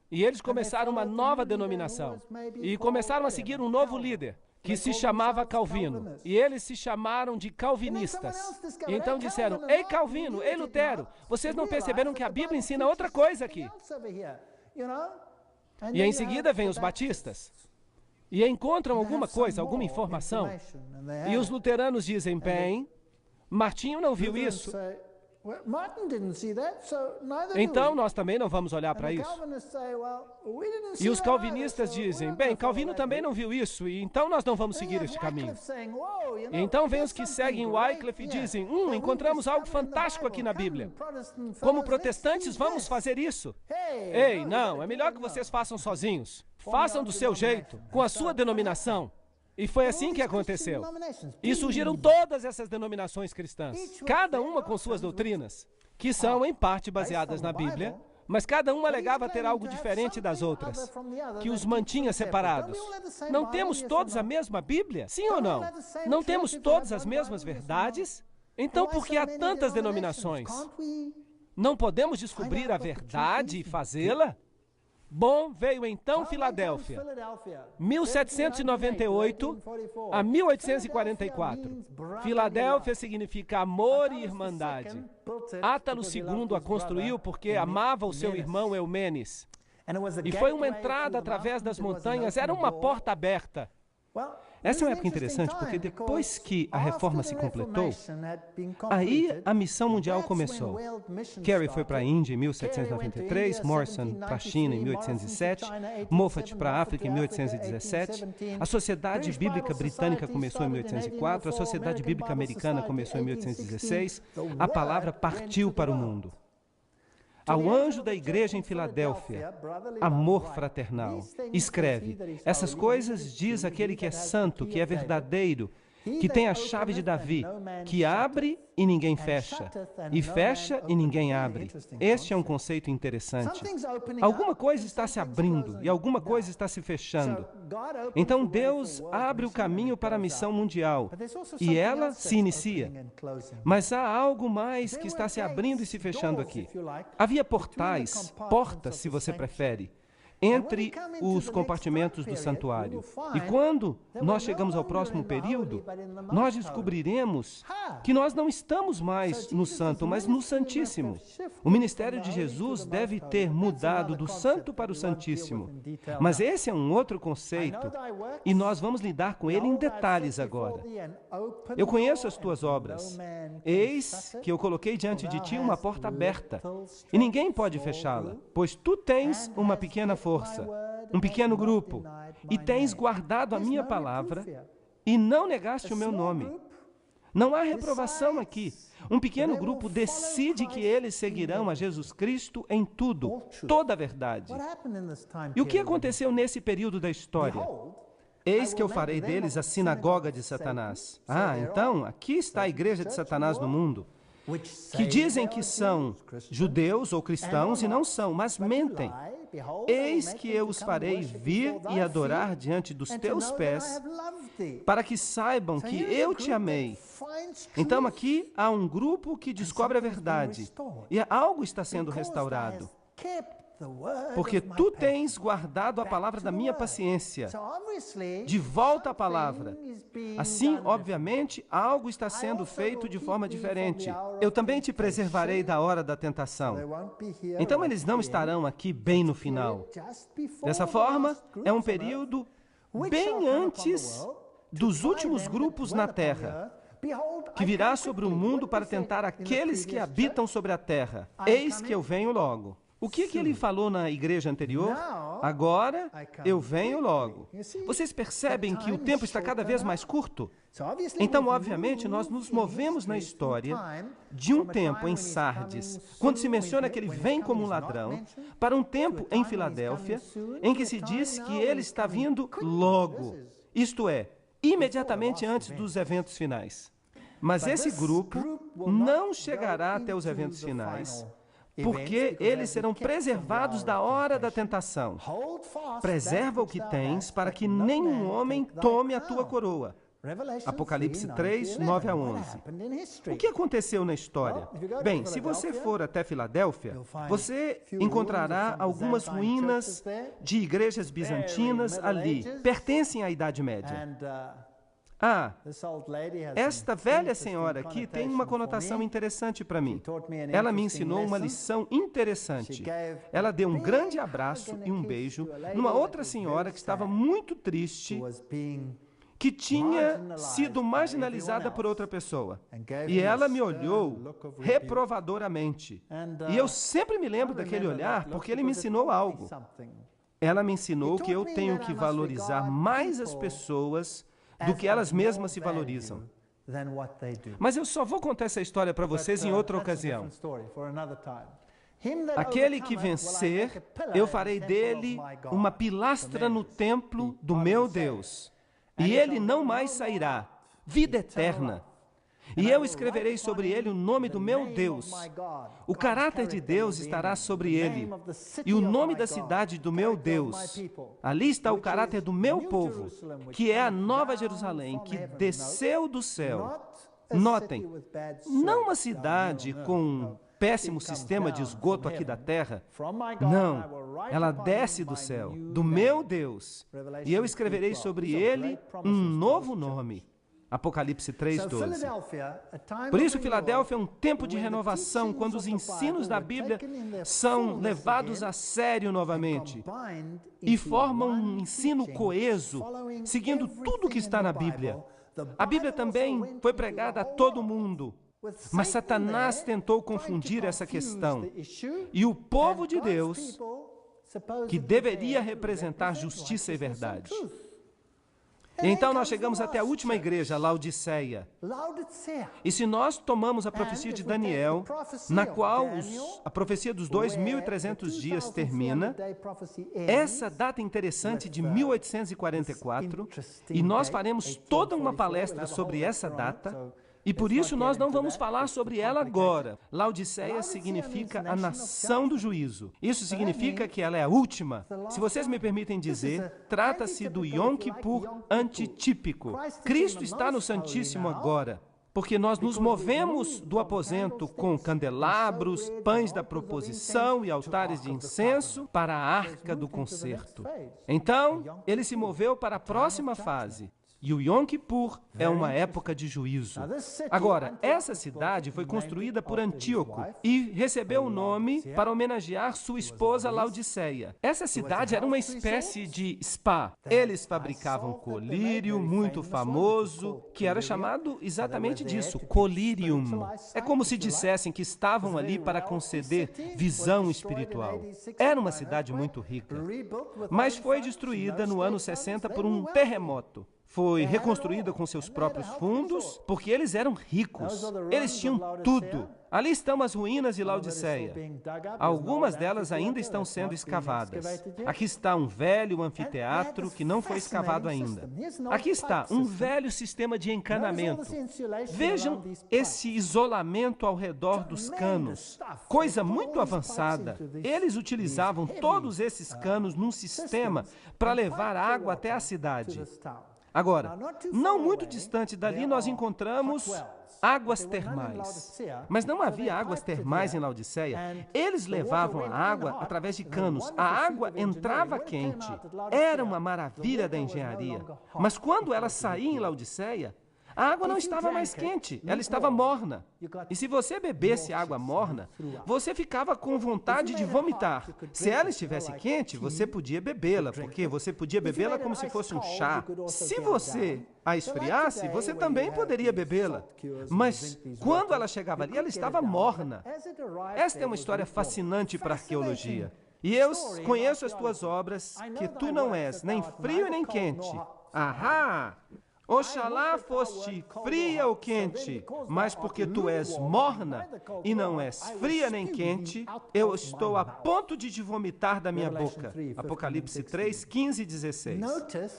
E eles começaram uma nova denominação. E começaram a seguir um novo líder, que se chamava Calvino. E eles se chamaram de calvinistas. E então disseram: Ei Calvino, ei Lutero, vocês não perceberam que a Bíblia ensina outra coisa aqui? E em seguida vêm os batistas. E encontram alguma coisa, alguma informação. E os luteranos dizem: bem, Martinho não viu isso. Então nós também não vamos olhar para isso. E os calvinistas dizem: bem, Calvino também não viu isso, e então nós não vamos seguir este caminho. E então vem os que seguem Wycliffe e dizem: encontramos algo fantástico aqui na Bíblia. Como protestantes vamos fazer isso. Ei, não, é melhor que vocês façam sozinhos. Façam do seu jeito, com a sua denominação. E foi assim que aconteceu. E surgiram todas essas denominações cristãs, cada uma com suas doutrinas, que são em parte baseadas na Bíblia, mas cada uma alegava ter algo diferente das outras, que os mantinha separados. Não temos todos a mesma Bíblia? Sim ou não? Não temos todas as mesmas verdades? Então por que há tantas denominações? Não podemos descobrir a verdade e fazê-la? Bom, veio então Filadélfia, 1798 a 1844. Filadélfia significa amor e irmandade. Átalo II a construiu porque amava o seu irmão Eumenes. E foi uma entrada através das montanhas, era uma porta aberta. Essa é uma época interessante porque depois que a reforma se completou, aí a missão mundial começou. Carey foi para a Índia em 1793, Morrison para a China em 1807, Moffat para a África em 1817, a Sociedade Bíblica Britânica começou em 1804, a Sociedade Bíblica Americana começou em 1816, a palavra partiu para o mundo. Ao anjo da igreja em Filadélfia, amor fraternal, escreve: essas coisas diz aquele que é santo, que é verdadeiro, que tem a chave de Davi, que abre e ninguém fecha, e fecha e ninguém abre. Este é um conceito interessante. Alguma coisa está se abrindo e alguma coisa está se fechando. Então Deus abre o caminho para a missão mundial e ela se inicia. Mas há algo mais que está se abrindo e se fechando aqui. Havia portais, portas, se você prefere, entre os compartimentos do santuário. E quando nós chegamos ao próximo período, nós descobriremos que nós não estamos mais no santo, mas no santíssimo. O ministério de Jesus deve ter mudado do santo para o santíssimo. Mas esse é um outro conceito e nós vamos lidar com ele em detalhes agora. Eu conheço as tuas obras. Eis que eu coloquei diante de ti uma porta aberta e ninguém pode fechá-la, pois tu tens uma pequena força, um pequeno grupo, e tens guardado a minha palavra e não negaste o meu nome. Não há reprovação aqui. Um pequeno grupo decide que eles seguirão a Jesus Cristo em tudo, toda a verdade. E o que aconteceu nesse período da história? Eis que eu farei deles a sinagoga de Satanás. Então, aqui está a igreja de Satanás no mundo, que dizem que são judeus ou cristãos e não são, mas mentem. Eis que eu os farei vir e adorar diante dos teus pés, para que saibam que eu te amei. Então aqui há um grupo que descobre a verdade, e algo está sendo restaurado. Porque tu tens guardado a palavra da minha paciência. De volta à palavra. Assim, obviamente, algo está sendo feito de forma diferente. Eu também te preservarei da hora da tentação. Então eles não estarão aqui bem no final. Dessa forma, é um período bem antes dos últimos grupos na terra, que virá sobre o mundo para tentar aqueles que habitam sobre a terra. Eis que eu venho logo. O que ele falou na igreja anterior? Agora eu venho logo. Vocês percebem que o tempo está cada vez mais curto? Então, obviamente, nós nos movemos na história de um tempo em Sardes, quando se menciona que ele vem como um ladrão, para um tempo em Filadélfia, em que se diz que ele está vindo logo, isto é, imediatamente antes dos eventos finais. Mas esse grupo não chegará até os eventos finais, porque eles serão preservados da hora da tentação. Preserva o que tens, para que nenhum homem tome a tua coroa. Apocalipse 3, 9 a 11. O que aconteceu na história? Bem, se você for até Filadélfia, você encontrará algumas ruínas de igrejas bizantinas ali. Pertencem à Idade Média. Esta velha senhora aqui tem uma conotação interessante para mim. Ela me ensinou uma lição interessante. Ela deu um grande abraço e um beijo numa outra senhora que estava muito triste, que tinha sido marginalizada por outra pessoa. E ela me olhou reprovadoramente. E eu sempre me lembro daquele olhar, porque ele me ensinou algo. Ela me ensinou que eu tenho que valorizar mais as pessoas do que elas mesmas se valorizam. Mas eu só vou contar essa história para vocês em outra ocasião. Aquele que vencer, eu farei dele uma pilastra no templo do meu Deus. E ele não mais sairá. Vida eterna. E eu escreverei sobre ele o nome do meu Deus. O caráter de Deus estará sobre ele. E o nome da cidade do meu Deus. Ali está o caráter do meu povo, que é a Nova Jerusalém, que desceu do céu. Notem, não uma cidade com um péssimo sistema de esgoto aqui da terra. Não, ela desce do céu, do meu Deus. E eu escreverei sobre ele um novo nome. Apocalipse 3:12. Por isso, Filadélfia é um tempo de renovação, quando os ensinos da Bíblia são levados a sério novamente e formam um ensino coeso, seguindo tudo o que está na Bíblia. A Bíblia também foi pregada a todo mundo, mas Satanás tentou confundir essa questão. E o povo de Deus, que deveria representar justiça e verdade. Então nós chegamos até a última igreja, Laodiceia. E se nós tomamos a profecia de Daniel, na qual a profecia dos 2.300 dias termina, essa data interessante de 1844, e nós faremos toda uma palestra sobre essa data, e por isso nós não vamos falar sobre ela agora. Laodiceia significa a nação do juízo. Isso significa que ela é a última. Se vocês me permitem dizer, trata-se do Yom Kippur antitípico. Cristo está no Santíssimo agora, porque nós nos movemos do aposento com candelabros, pães da proposição e altares de incenso para a arca do concerto. Então, ele se moveu para a próxima fase. E o Yom Kippur é uma época de juízo. Agora, essa cidade foi construída por Antíoco e recebeu o nome para homenagear sua esposa Laodiceia. Essa cidade era uma espécie de spa. Eles fabricavam colírio muito famoso, que era chamado exatamente disso, colírium. É como se dissessem que estavam ali para conceder visão espiritual. Era uma cidade muito rica, mas foi destruída no ano 60 por um terremoto. Foi reconstruída com seus próprios fundos, porque eles eram ricos. Eles tinham tudo. Ali estão as ruínas de Laodiceia. Algumas delas ainda estão sendo escavadas. Aqui está um velho anfiteatro que não foi escavado ainda. Aqui está um velho sistema de encanamento. Vejam esse isolamento ao redor dos canos. Coisa muito avançada. Eles utilizavam todos esses canos num sistema para levar água até a cidade. Agora, não muito distante dali, nós encontramos águas termais. Mas não havia águas termais em Laodiceia. Eles levavam a água através de canos. A água entrava quente. Era uma maravilha da engenharia. Mas quando ela saía em Laodiceia, a água não estava mais quente, ela estava morna. E se você bebesse água morna, você ficava com vontade de vomitar. Se ela estivesse quente, você podia bebê-la, porque você podia bebê-la como se fosse um chá. Se você a esfriasse, você também poderia bebê-la. Mas quando ela chegava ali, ela estava morna. Esta é uma história fascinante para a arqueologia. E eu conheço as tuas obras, que tu não és nem frio nem quente. Ahá! Oxalá foste fria ou quente, mas porque tu és morna e não és fria nem quente, eu estou a ponto de te vomitar da minha boca. Apocalipse 3, 15 e 16.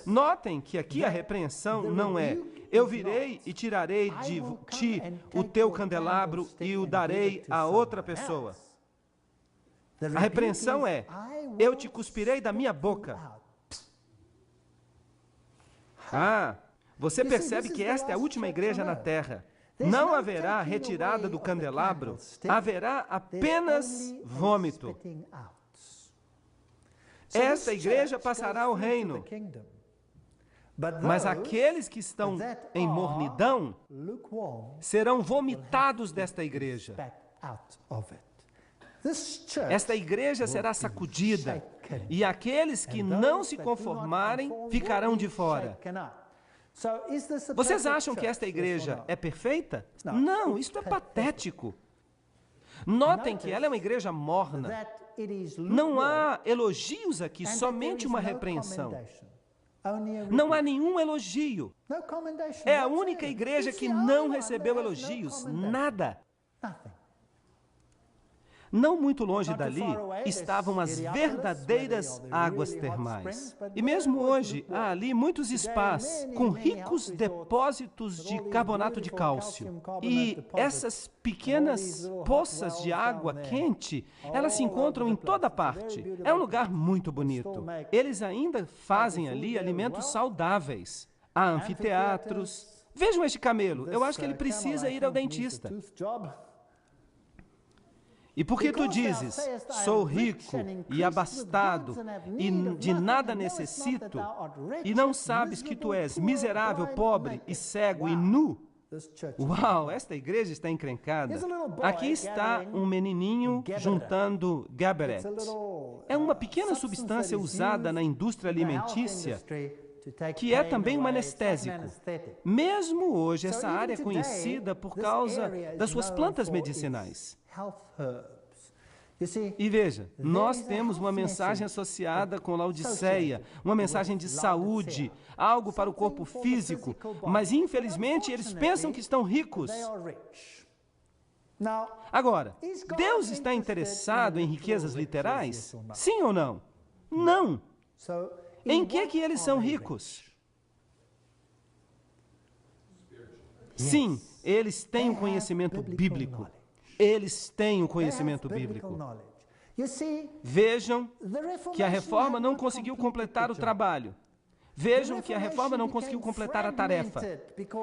Notem que aqui a repreensão não é: eu virei e tirarei de ti o teu candelabro e o darei a outra pessoa. A repreensão é: eu te cuspirei da minha boca. Você percebe que esta é a última igreja na terra. Não haverá retirada do candelabro, haverá apenas vômito. Esta igreja passará ao reino. Mas aqueles que estão em mornidão serão vomitados desta igreja. Esta igreja será sacudida, e aqueles que não se conformarem ficarão de fora. Vocês acham que esta igreja é perfeita? Não, isto é patético. Notem que ela é uma igreja morna. Não há elogios aqui, somente uma repreensão. Não há nenhum elogio. É a única igreja que não recebeu elogios, nada. Não muito longe dali estavam as verdadeiras águas termais. E mesmo hoje, há ali muitos spas com ricos depósitos de carbonato de cálcio. E essas pequenas poças de água quente, elas se encontram em toda parte. É um lugar muito bonito. Eles ainda fazem ali alimentos saudáveis. Há anfiteatros. Vejam este camelo. Eu acho que ele precisa ir ao dentista. E porque tu dizes, sou rico e abastado e de nada necessito, e não sabes que tu és miserável, pobre e cego e nu? Uau, esta igreja está encrencada. Aqui está um menininho juntando Gabberet. É uma pequena substância usada na indústria alimentícia que é também um anestésico. Mesmo hoje, essa área é conhecida por causa das suas plantas medicinais. E veja, nós temos uma mensagem associada com Laodiceia, uma mensagem de saúde, algo para o corpo físico, mas infelizmente eles pensam que estão ricos. Agora, Deus está interessado em riquezas literais? Sim ou não? Não. Em que eles são ricos? Sim, eles têm um conhecimento bíblico. Eles têm um conhecimento bíblico. Vejam que a reforma não conseguiu completar o trabalho. Vejam que a reforma não conseguiu completar a tarefa.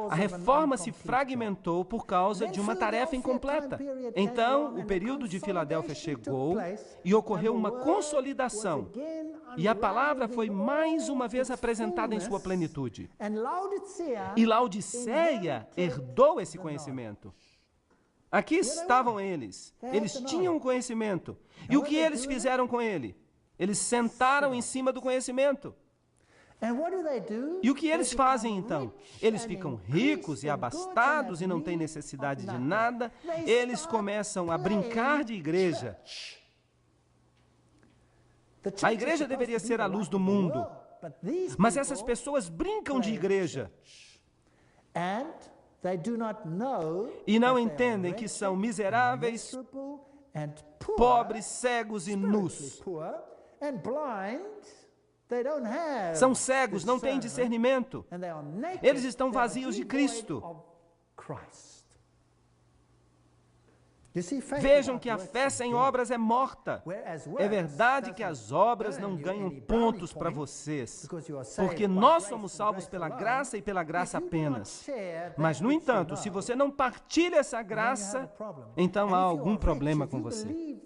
A reforma se fragmentou por causa de uma tarefa incompleta. Então, o período de Filadélfia chegou e ocorreu uma consolidação. E a palavra foi mais uma vez apresentada em sua plenitude. E Laodiceia herdou esse conhecimento. Aqui estavam eles. Eles tinham o conhecimento. E o que eles fizeram com ele? Eles sentaram em cima do conhecimento. E o que eles fazem então? Eles ficam ricos e abastados e não têm necessidade de nada. Eles começam a brincar de igreja. A igreja deveria ser a luz do mundo. Mas essas pessoas brincam de igreja. E não entendem que são miseráveis, pobres, cegos e nus. São cegos, não têm discernimento. Eles estão vazios de Cristo. Vejam que a fé sem obras é morta. É verdade que as obras não ganham pontos para vocês, porque nós somos salvos pela graça e pela graça apenas. Mas, no entanto, se você não partilha essa graça, então há algum problema com você.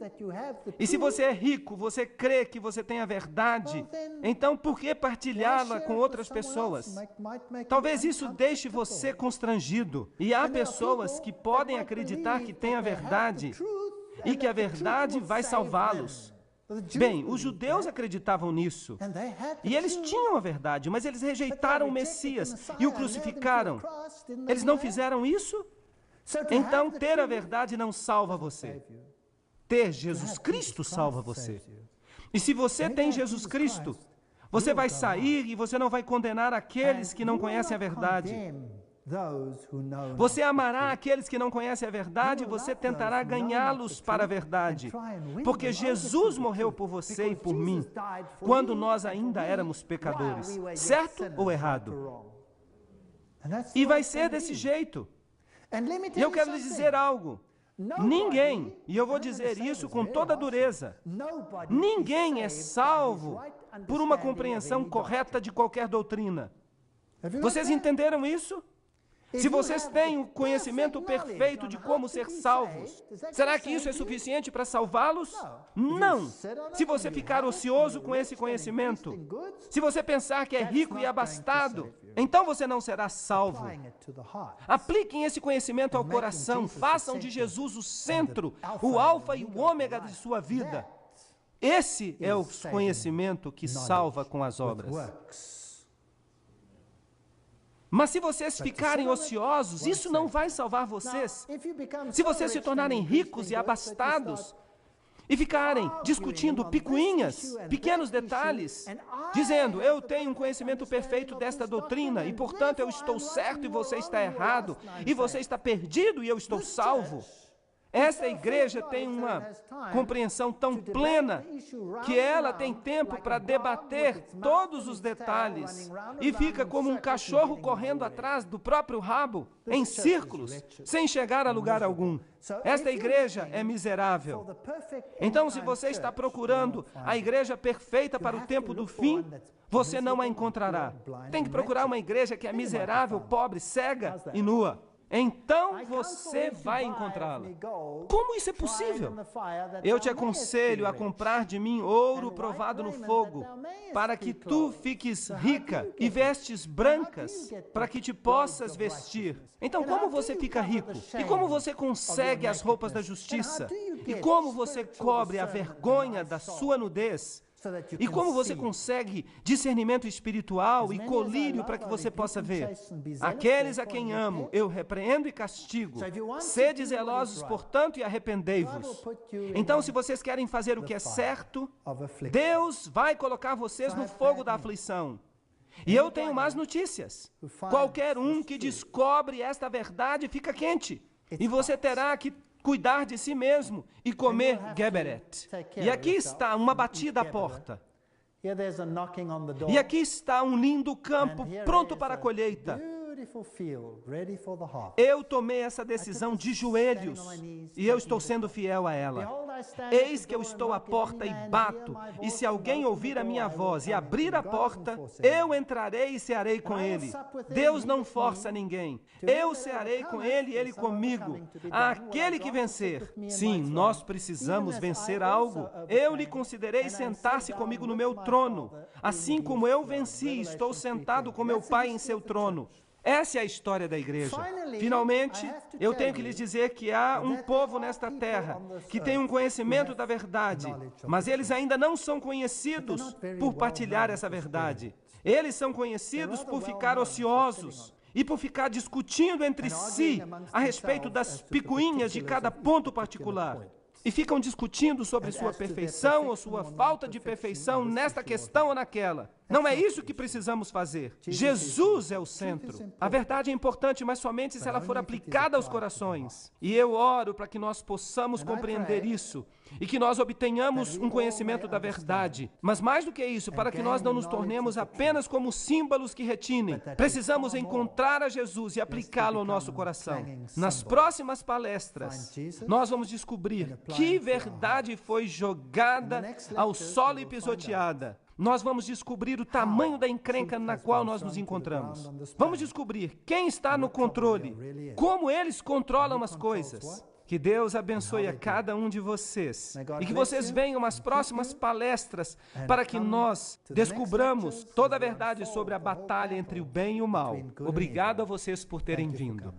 E se você é rico, você crê que você tem a verdade, então por que partilhá-la com outras pessoas? Talvez isso deixe você constrangido. E há pessoas que podem acreditar que têm a verdade e que a verdade vai salvá-los. Bem, os judeus acreditavam nisso. E eles tinham a verdade, mas eles rejeitaram o Messias e o crucificaram. Eles não fizeram isso? Então, ter a verdade não salva você. Ter Jesus Cristo salva você. E se você tem Jesus Cristo, você vai sair e você não vai condenar aqueles que não conhecem a verdade. Você amará aqueles que não conhecem a verdade e você tentará ganhá-los para a verdade. Porque Jesus morreu por você e por mim, quando nós ainda éramos pecadores. Certo ou errado? E vai ser desse jeito. E eu quero lhes dizer algo. Ninguém, e eu vou dizer isso com toda dureza, ninguém é salvo por uma compreensão correta de qualquer doutrina. Vocês entenderam isso? Se vocês têm o conhecimento perfeito de como ser salvos, será que isso é suficiente para salvá-los? Não! Se você ficar ocioso com esse conhecimento, se você pensar que é rico e abastado, então você não será salvo. Apliquem esse conhecimento ao coração, façam de Jesus o centro, o alfa e o ômega de sua vida. Esse é o conhecimento que salva com as obras. Mas se vocês ficarem ociosos, isso não vai salvar vocês. Se vocês se tornarem ricos e abastados e ficarem discutindo picuinhas, pequenos detalhes, dizendo, eu tenho um conhecimento perfeito desta doutrina e, portanto, eu estou certo e você está errado, e você está perdido e eu estou salvo. Esta igreja tem uma compreensão tão plena que ela tem tempo para debater todos os detalhes e fica como um cachorro correndo atrás do próprio rabo, em círculos, sem chegar a lugar algum. Esta igreja é miserável. Então, se você está procurando a igreja perfeita para o tempo do fim, você não a encontrará. Tem que procurar uma igreja que é miserável, pobre, cega e nua. Então você vai encontrá-la. Como isso é possível? Eu te aconselho a comprar de mim ouro provado no fogo, para que tu fiques rica e vestes brancas, para que te possas vestir. Então, como você fica rico? E como você consegue as roupas da justiça? E como você cobre a vergonha da sua nudez? E como você consegue discernimento espiritual e colírio para que você possa ver? Aqueles a quem amo, eu repreendo e castigo. Sede zelosos, portanto, e arrependei-vos. Então, se vocês querem fazer o que é certo, Deus vai colocar vocês no fogo da aflição. E eu tenho más notícias. Qualquer um que descobre esta verdade fica quente. E você terá que cuidar de si mesmo e comer Geberet. E aqui está uma batida à porta. E aqui está um lindo campo pronto para a colheita. Eu tomei essa decisão de joelhos e eu estou sendo fiel a ela. Eis que eu estou à porta e bato, e se alguém ouvir a minha voz e abrir a porta, eu entrarei e cearei com ele. Deus não força ninguém. Eu cearei com ele e ele comigo. Aquele que vencer. Sim, nós precisamos vencer algo. Eu lhe considerei sentar-se comigo no meu trono. Assim como eu venci, estou sentado com meu Pai em seu trono. Essa é a história da igreja. Finalmente, eu tenho que lhes dizer que há um povo nesta terra que tem um conhecimento da verdade, mas eles ainda não são conhecidos por partilhar essa verdade. Eles são conhecidos por ficar ociosos e por ficar discutindo entre si a respeito das picuinhas de cada ponto particular. E ficam discutindo sobre sua perfeição ou sua falta de perfeição nesta questão ou naquela. Não é isso que precisamos fazer. Jesus é o centro. A verdade é importante, mas somente se ela for aplicada aos corações. E eu oro para que nós possamos compreender isso e que nós obtenhamos um conhecimento da verdade. Mas mais do que isso, para que nós não nos tornemos apenas como símbolos que retinem, precisamos encontrar a Jesus e aplicá-lo ao nosso coração. Nas próximas palestras, nós vamos descobrir que verdade foi jogada ao solo e pisoteada. Nós vamos descobrir o tamanho da encrenca na qual nós nos encontramos. Vamos descobrir quem está no controle, como eles controlam as coisas. Que Deus abençoe a cada um de vocês e que vocês venham às próximas palestras para que nós descubramos toda a verdade sobre a batalha entre o bem e o mal. Obrigado a vocês por terem vindo.